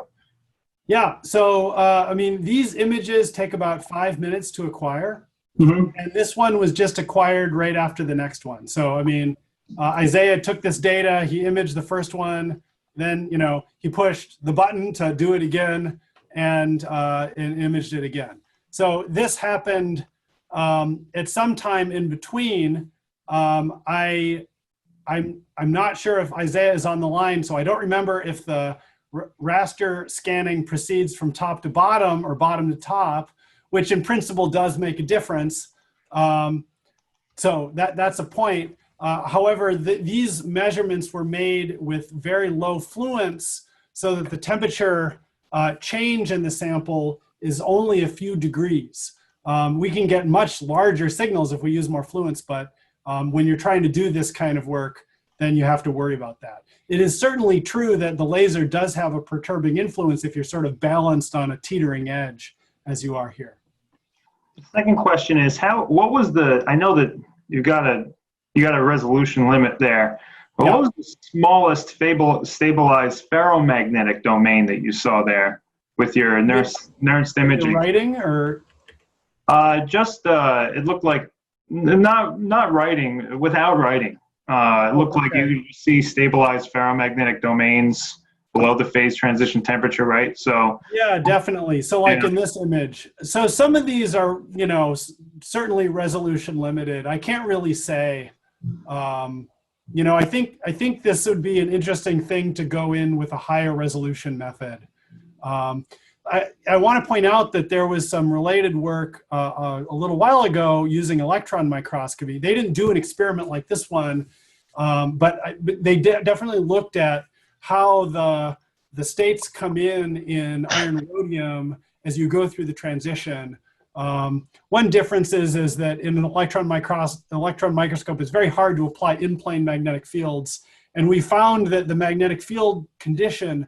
B: Yeah. So I mean, these images take about 5 minutes to acquire,
C: Mm-hmm.
B: and this one was just acquired right after the next one. So I mean, Isaiah took this data, he imaged the first one, then he pushed the button to do it again, and imaged it again. So this happened at some time in between. I'm not sure if Isaiah is on the line, so I don't remember if the raster scanning proceeds from top to bottom or bottom to top, which in principle does make a difference. So that's a point. However, these measurements were made with very low fluence, so that the temperature change in the sample is only a few degrees. We can get much larger signals if we use more fluence, but when you're trying to do this kind of work, then you have to worry about that. It is certainly true that the laser does have a perturbing influence if you're sort of balanced on a teetering edge, as you are here.
C: The second question is what was the? I know that you got a resolution limit there. But what was the smallest stabilized ferromagnetic domain that you saw there with your Nernst imaging?
B: Writing or?
C: It looked like not writing, without writing. It looked like you see stabilized ferromagnetic domains below the phase transition temperature, right? So
B: yeah, definitely. So like in this image, so some of these are certainly resolution limited. I can't really say. I think this would be an interesting thing to go in with a higher resolution method. I want to point out that there was some related work a little while ago using electron microscopy. They didn't do an experiment like this one, but they definitely looked at how the states come in iron rhodium as you go through the transition. One difference is that in an electron microscope, it's very hard to apply in-plane magnetic fields. And we found that the magnetic field condition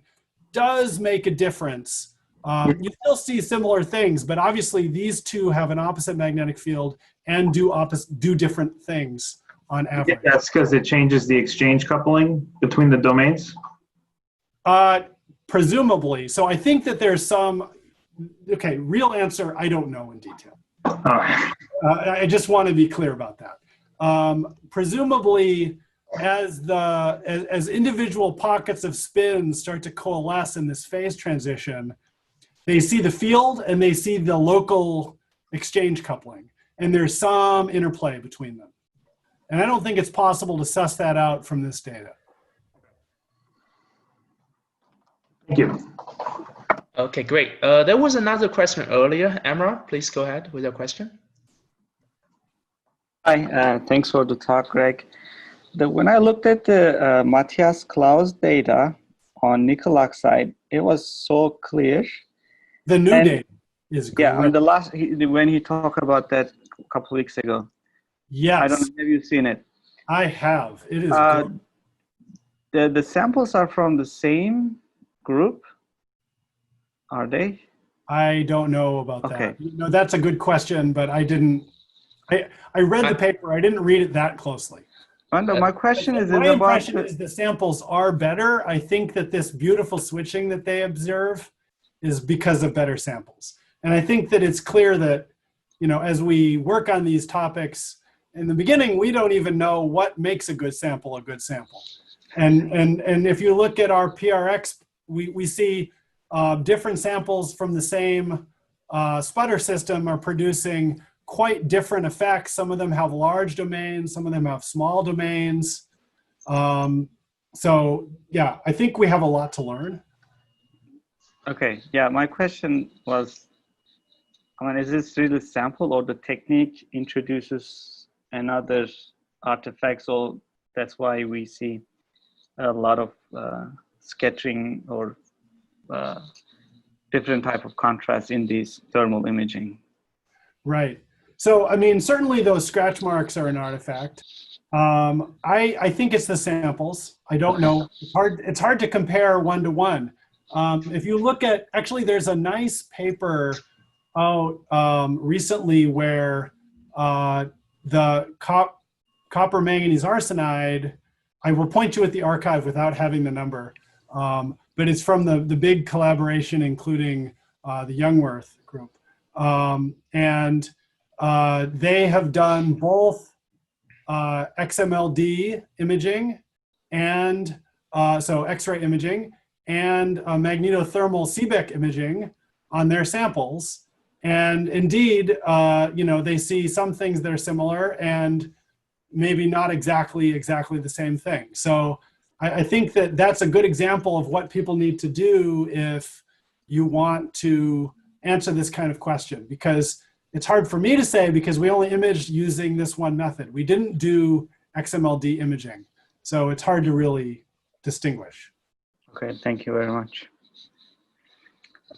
B: does make a difference. You still see similar things, but obviously these two have an opposite magnetic field and do different things on average.
C: Yeah, that's because it changes the exchange coupling between the domains?
B: Presumably. So I think that there's some, real answer, I don't know in detail. I just want to be clear about that. Presumably, as individual pockets of spin start to coalesce in this phase transition, they see the field and they see the local exchange coupling, and there's some interplay between them. And I don't think it's possible to suss that out from this data.
C: Thank you.
A: Okay, great. There was another question earlier. Emma, please go ahead with your question.
D: Hi, thanks for the talk, Greg. When I looked at the Matthias Klaus data on nickel oxide, it was so clear.
B: The new data is great.
D: Yeah, on the last, when he talked about that a couple of weeks ago.
B: Yes.
D: I don't know, have you seen it?
B: I have. It is good.
D: The samples are from the same group, are they?
B: I don't know about
D: Okay.
B: that. No, that's a good question, but I didn't. I read the paper. I didn't read it that closely.
D: My question is
B: my impression is the samples are better. I think that this beautiful switching that they observe is because of better samples. And I think that it's clear that, as we work on these topics, in the beginning, we don't even know what makes a good sample. And if you look at our PRX, we see different samples from the same sputter system are producing quite different effects. Some of them have large domains, some of them have small domains. So yeah, I think we have a lot to learn.
D: Okay, yeah, my question was, I mean, is this really sample or the technique introduces another artifact? So that's why we see a lot of scattering or different type of contrast in these thermal imaging.
B: Right. So, I mean, certainly those scratch marks are an artifact. I think it's the samples. I don't know. It's hard to compare one to one. If you look at, actually, there's a nice paper out recently where the copper manganese arsenide, I will point you at the archive without having the number, but it's from the big collaboration, including the Youngworth group. And they have done both XMLD imaging and so X-ray imaging and Magneto-Thermal Seebeck imaging on their samples. And indeed, you know, they see some things that are similar and maybe not exactly the same thing. So I think that that's a good example of what people need to do if you want to answer this kind of question, because it's hard for me to say because we only imaged using this one method. We didn't do XMLD imaging. So it's hard to really distinguish.
D: Okay, thank you very much.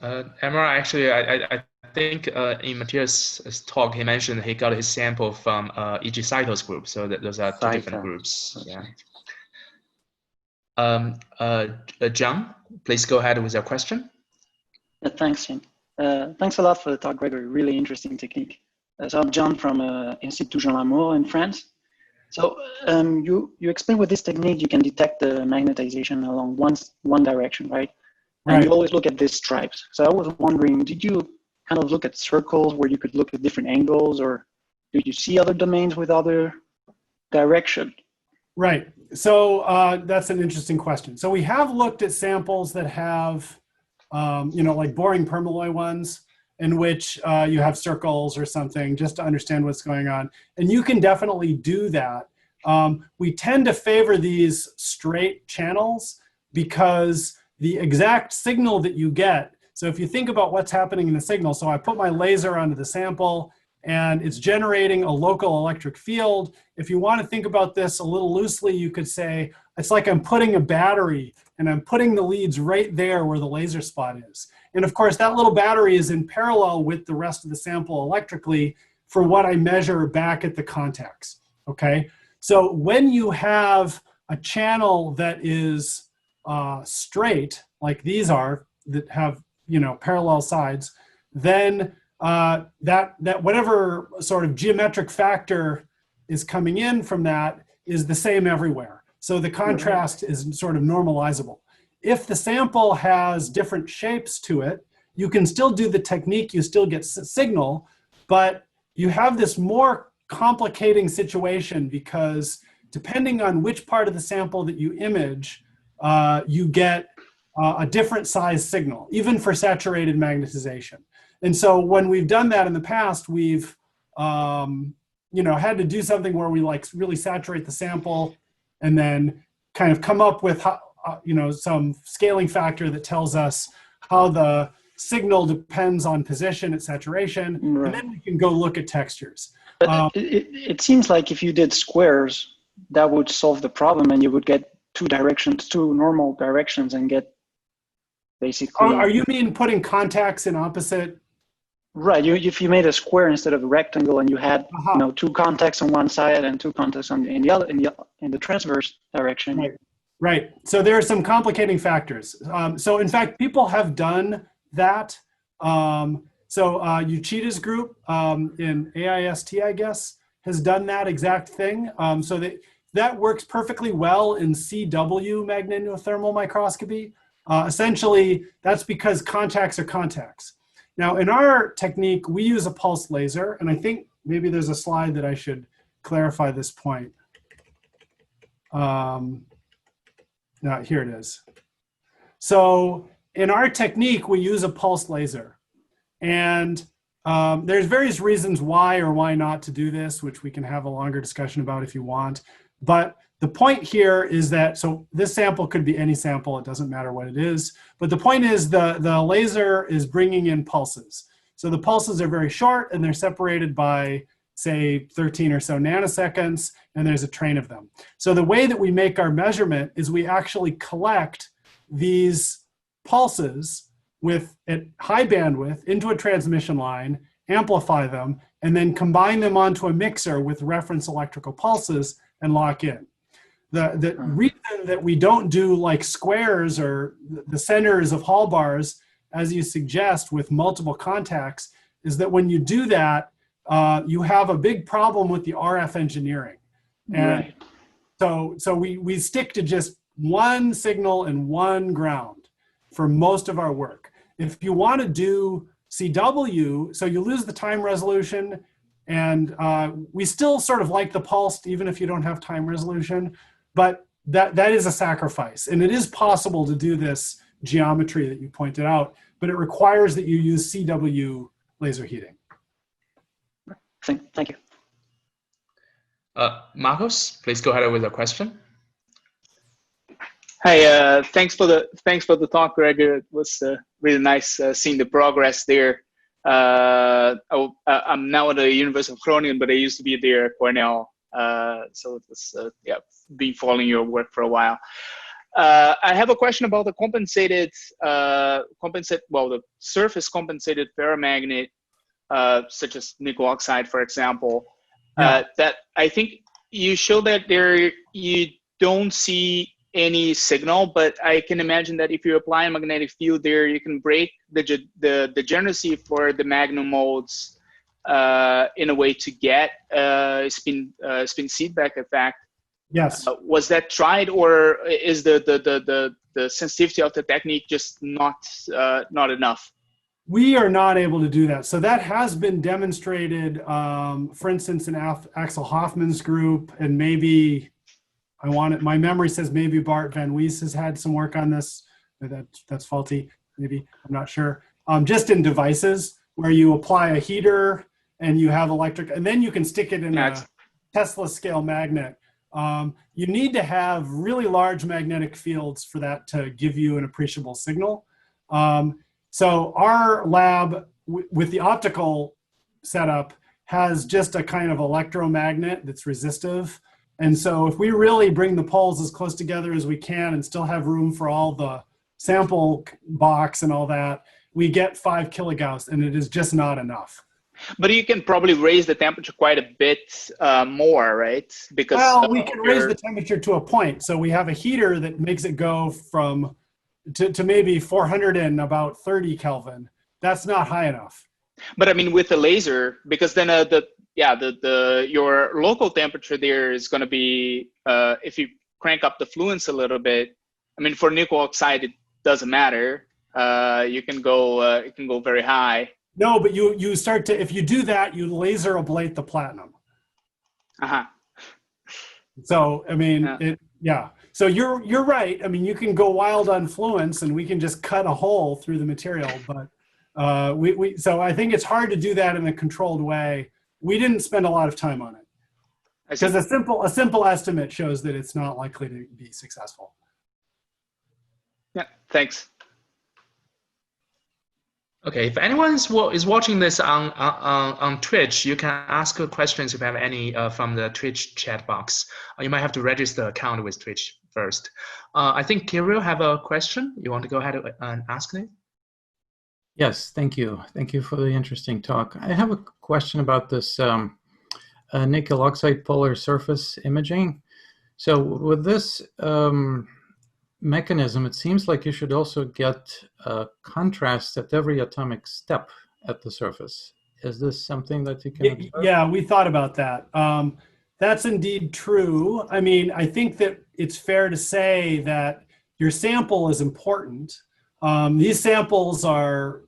A: Emma, actually, I think in Matthias' talk, he mentioned he got his sample from E.G. Saito's group. So that those are two different groups. Okay. Yeah. John, please go ahead with your question.
E: Yeah, thanks, Jim. Thanks a lot for the talk, Gregory. Really interesting technique. So I'm John from Institut Jean Lamour in France. So you explained with this technique, you can detect the magnetization along one direction, right? And you always look at these stripes. So I was wondering, did you kind of look at circles where you could look at different angles, or did you see other domains with other direction?
B: Right. So that's an interesting question. So we have looked at samples that have, you know, like boring permalloy ones, in which you have circles or something, just to understand what's going on. And you can definitely do that. We tend to favor these straight channels because the exact signal that you get, so if you think about what's happening in the signal, so I put my laser onto the sample and it's generating a local electric field. If you want to think about this a little loosely, you could say, it's like I'm putting a battery and I'm putting the leads right there where the laser spot is. And of course, that little battery is in parallel with the rest of the sample electrically for what I measure back at the contacts, okay? So when you have a channel that is straight, like these are, that have, you know, parallel sides, then that whatever sort of geometric factor is coming in from that is the same everywhere. So the contrast is sort of normalizable. If the sample has different shapes to it, you can still do the technique, you still get signal, but you have this more complicating situation because depending on which part of the sample that you image, you get a different size signal, even for saturated magnetization. And so when we've done that in the past, we've you know, had to do something where we like really saturate the sample and then kind of come up with you know, some scaling factor that tells us how the signal depends on position at saturation, and then we can go look at textures.
E: But it seems like if you did squares, that would solve the problem, and you would get two normal directions, and get basically.
B: Oh, are you mean putting contacts in opposite?
E: Right. If you made a square instead of a rectangle, and you had you know, two contacts on one side and two contacts on in the other in the transverse direction.
B: Right. Right. So there are some complicating factors. So in fact, people have done that. So Uchita's group in AIST, I guess, has done that exact thing. So that works perfectly well in CW magnetothermal microscopy. Essentially, that's because contacts are contacts. Now, in our technique, we use a pulse laser, and I think maybe there's a slide that I should clarify this point. Now, here it is. So in our technique, we use a pulse laser. And there's various reasons why or why not to do this, which we can have a longer discussion about if you want. But the point here is that, so this sample could be any sample, it doesn't matter what it is, but the point is the laser is bringing in pulses. So the pulses are very short and they're separated by, say, 13 or so nanoseconds, and there's a train of them. So the way that we make our measurement is we actually collect these pulses at high bandwidth into a transmission line, amplify them, and then combine them onto a mixer with reference electrical pulses and lock in. The reason that we don't do like squares or the centers of Hall bars, as you suggest, with multiple contacts, is that when you do that, you have a big problem with the RF engineering. And so we stick to just one signal and one ground for most of our work. If you want to do CW, so you lose the time resolution, and we still sort of like the pulsed even if you don't have time resolution, but that is a sacrifice. And it is possible to do this geometry that you pointed out, but it requires that you use CW laser heating.
E: Thank you.
A: Marcos, please go ahead with a question.
F: Hi, thanks for the talk, Gregory. It was really nice seeing the progress there. I'm now at the University of Groningen, but I used to be there at Cornell. So it was been following your work for a while. I have a question about the the surface compensated ferromagnet, such as nickel oxide, for example. That I think you show that there you don't see any signal, but I can imagine that if you apply a magnetic field there, you can break the degeneracy for the magnum modes in a way to get spin Seebeck effect.
B: Yes.
F: Was that tried, or is the sensitivity of the technique just not enough?
B: We are not able to do that. So that has been demonstrated, for instance, in Axel Hoffman's group, and maybe my memory says maybe Bart Van Wees has had some work on this. That's faulty, maybe, I'm not sure. Just in devices where you apply a heater and you have electric, and then you can stick it in a Tesla scale magnet. You need to have really large magnetic fields for that to give you an appreciable signal. So our lab with the optical setup has just a kind of electromagnet that's resistive. And so if we really bring the poles as close together as we can and still have room for all the sample box and all that, we get 5 kilogauss, and it is just not enough.
F: But you can probably raise the temperature quite a bit more, right? Because
B: we can raise the temperature to a point. So we have a heater that makes it go from to maybe 400 and about 30 Kelvin. That's not high enough.
F: But I mean, with the laser, because then your local temperature there is going to be if you crank up the fluence a little bit. I mean, for nickel oxide, it doesn't matter. You can go it can go very high.
B: No, but you start to, if you do that, you laser ablate the platinum. So I mean, So you're right. I mean, you can go wild on fluence, and we can just cut a hole through the material. But so I think it's hard to do that in a controlled way. We didn't spend a lot of time on it because a simple estimate shows that it's not likely to be successful.
F: Yeah. Thanks.
A: Okay, if anyone is watching this on Twitch, you can ask questions if you have any from the Twitch chat box. You might have to register an account with Twitch first. I think Kirill have a question. You want to go ahead and ask it?
G: Yes, thank you. Thank you for the interesting talk. I have a question about this nickel oxide polar surface imaging. So with this mechanism, it seems like you should also get contrast at every atomic step at the surface. Is this something that you can observe?
B: Yeah, we thought about that. That's indeed true. I mean, I think that it's fair to say that your sample is important. These samples are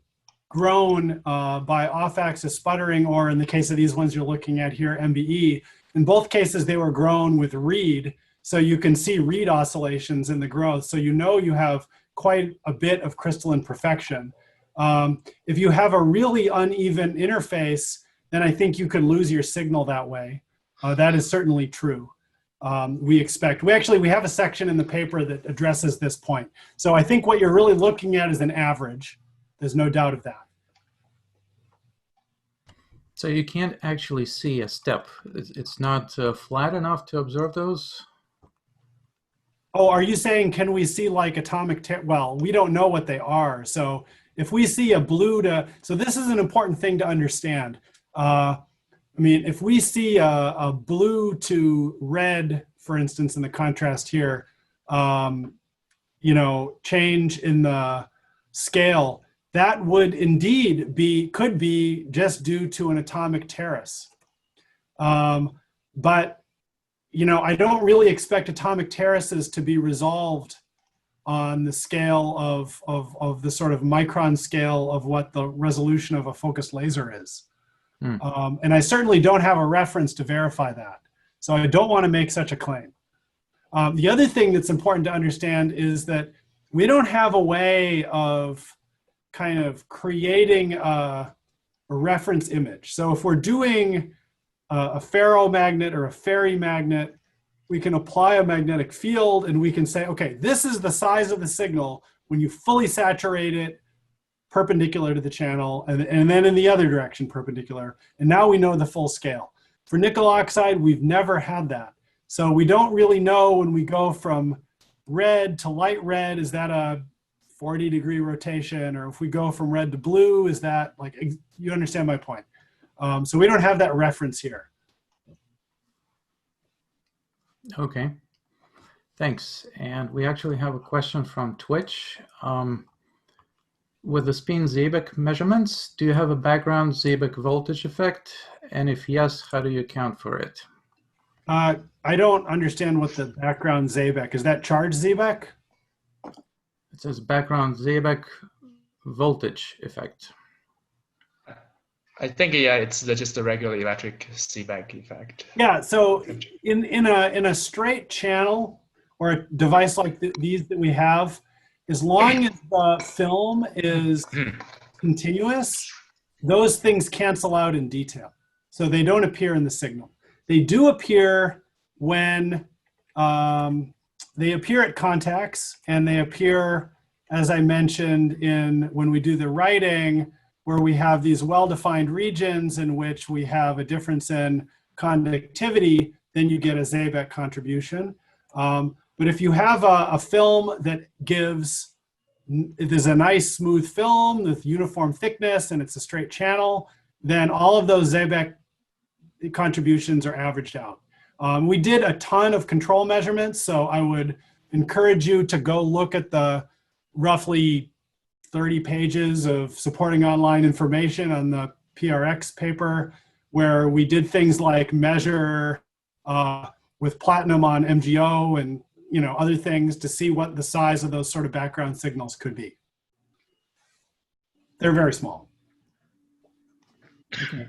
B: grown by off-axis sputtering, or in the case of these ones you're looking at here, MBE. In both cases, they were grown with reed. So you can see reed oscillations in the growth. So you know you have quite a bit of crystalline perfection. If you have a really uneven interface, then I think you could lose your signal that way. That is certainly true. we expect. We have a section in the paper that addresses this point. So I think what you're really looking at is an average. There's no doubt of that.
G: So you can't actually see a step. It's not flat enough to observe those?
B: Oh, are you saying, can we see like atomic, well, we don't know what they are. So if we see a blue to, so this is an important thing to understand. I mean, if we see a blue to red, for instance, in the contrast here, you know, change in the scale, that would indeed could be just due to an atomic terrace. But you know, I don't really expect atomic terraces to be resolved on the scale of the sort of micron scale of what the resolution of a focused laser is. And I certainly don't have a reference to verify that. So I don't want to make such a claim. The other thing that's important to understand is that we don't have a way of kind of creating a reference image. So if we're doing a ferromagnet or a ferrimagnet, we can apply a magnetic field and we can say, okay, this is the size of the signal when you fully saturate it perpendicular to the channel, and then in the other direction perpendicular. And now we know the full scale. For nickel oxide, we've never had that. So we don't really know when we go from red to light red, is that a 40-degree rotation? Or if we go from red to blue, is that like, you understand my point? So we don't have that reference here.
G: Okay, thanks. And we actually have a question from Twitch. With the spin Seebeck measurements, do you have a background Seebeck voltage effect? And if yes, how do you account for it?
B: I don't understand what the background Seebeck, is that charge Seebeck?
G: It says background Seebeck voltage effect.
A: I think, yeah, it's just a regular electric Seebeck effect.
B: Yeah, so in a straight channel or a device like these that we have, as long as the film is continuous, those things cancel out in detail. So they don't appear in the signal. They do appear when they appear at contacts, and they appear, as I mentioned, when we do the writing, where we have these well-defined regions in which we have a difference in conductivity, then you get a Seebeck contribution. But if you have a film that gives, there's a nice smooth film with uniform thickness and it's a straight channel, then all of those Seebeck contributions are averaged out. We did a ton of control measurements, so I would encourage you to go look at the roughly 30 pages of supporting online information on the PRX paper, where we did things like measure with platinum on MGO and other things to see what the size of those sort of background signals could be. They're very small.
G: Okay.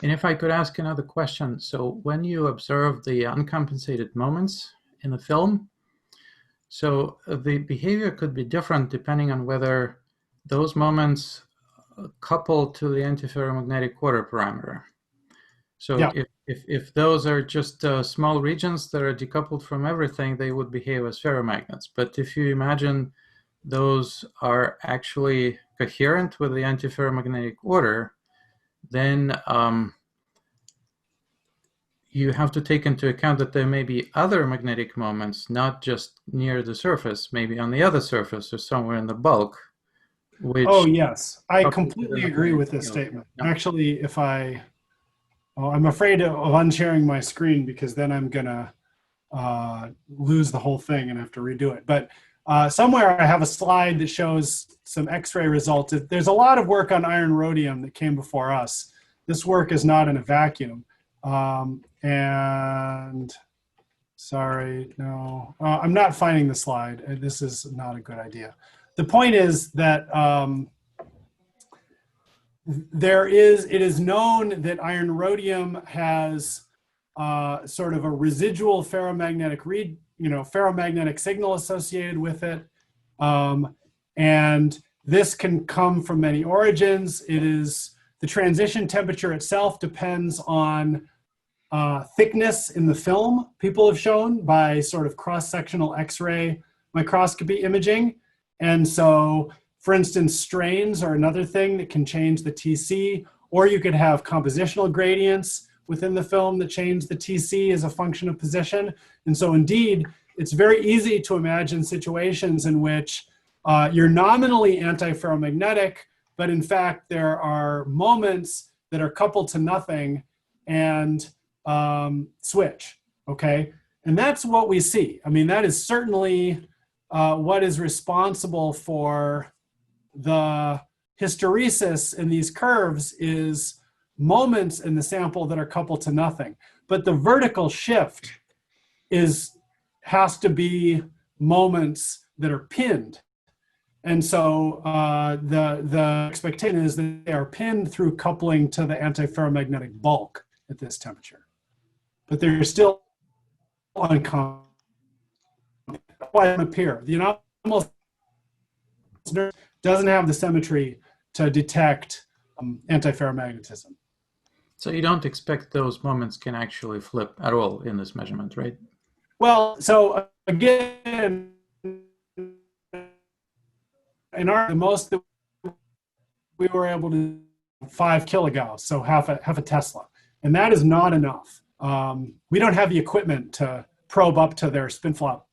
G: And if I could ask another question, so when you observe the uncompensated moments in the film, so the behavior could be different depending on whether those moments couple to the antiferromagnetic quarter parameter. So yeah. if those are just small regions that are decoupled from everything, they would behave as ferromagnets. But if you imagine those are actually coherent with the antiferromagnetic order, then you have to take into account that there may be other magnetic moments, not just near the surface, maybe on the other surface or somewhere in the bulk. Which
B: oh, yes. I completely agree with this statement. Yeah. Actually, if I'm afraid of unsharing my screen because then I'm going to lose the whole thing and have to redo it. But somewhere I have a slide that shows some X-ray results. There's a lot of work on iron rhodium that came before us. This work is not in a vacuum. And sorry, no, I'm not finding the slide. This is not a good idea. The point is that it is known that iron rhodium has sort of a residual ferromagnetic signal associated with it. And this can come from many origins. The transition temperature itself depends on thickness in the film, people have shown by sort of cross-sectional X-ray microscopy imaging. And so, for instance, strains are another thing that can change the TC, or you could have compositional gradients within the film that change the TC as a function of position. And so indeed, it's very easy to imagine situations in which you're nominally antiferromagnetic, but in fact, there are moments that are coupled to nothing and switch, okay? And that's what we see. I mean, that is certainly what is responsible for the hysteresis in these curves is moments in the sample that are coupled to nothing. But the vertical shift has to be moments that are pinned. And so the expectation is that they are pinned through coupling to the antiferromagnetic bulk at this temperature. But they're still uncommon. Why appear? The anomalous doesn't have the symmetry to detect antiferromagnetism.
G: So you don't expect those moments can actually flip at all in this measurement, right?
B: Well, so again, the most that we were able to 5 kilogauss, so half a Tesla, and that is not enough. We don't have the equipment to probe up to their spin flop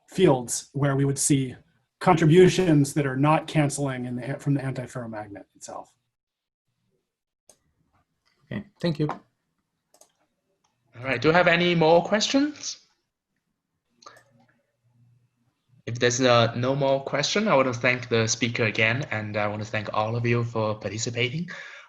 B: fields where we would see contributions that are not canceling from the antiferromagnet itself.
G: Okay, thank you.
A: All right, do you have any more questions? If there's no more question, I want to thank the speaker again, and I want to thank all of you for participating.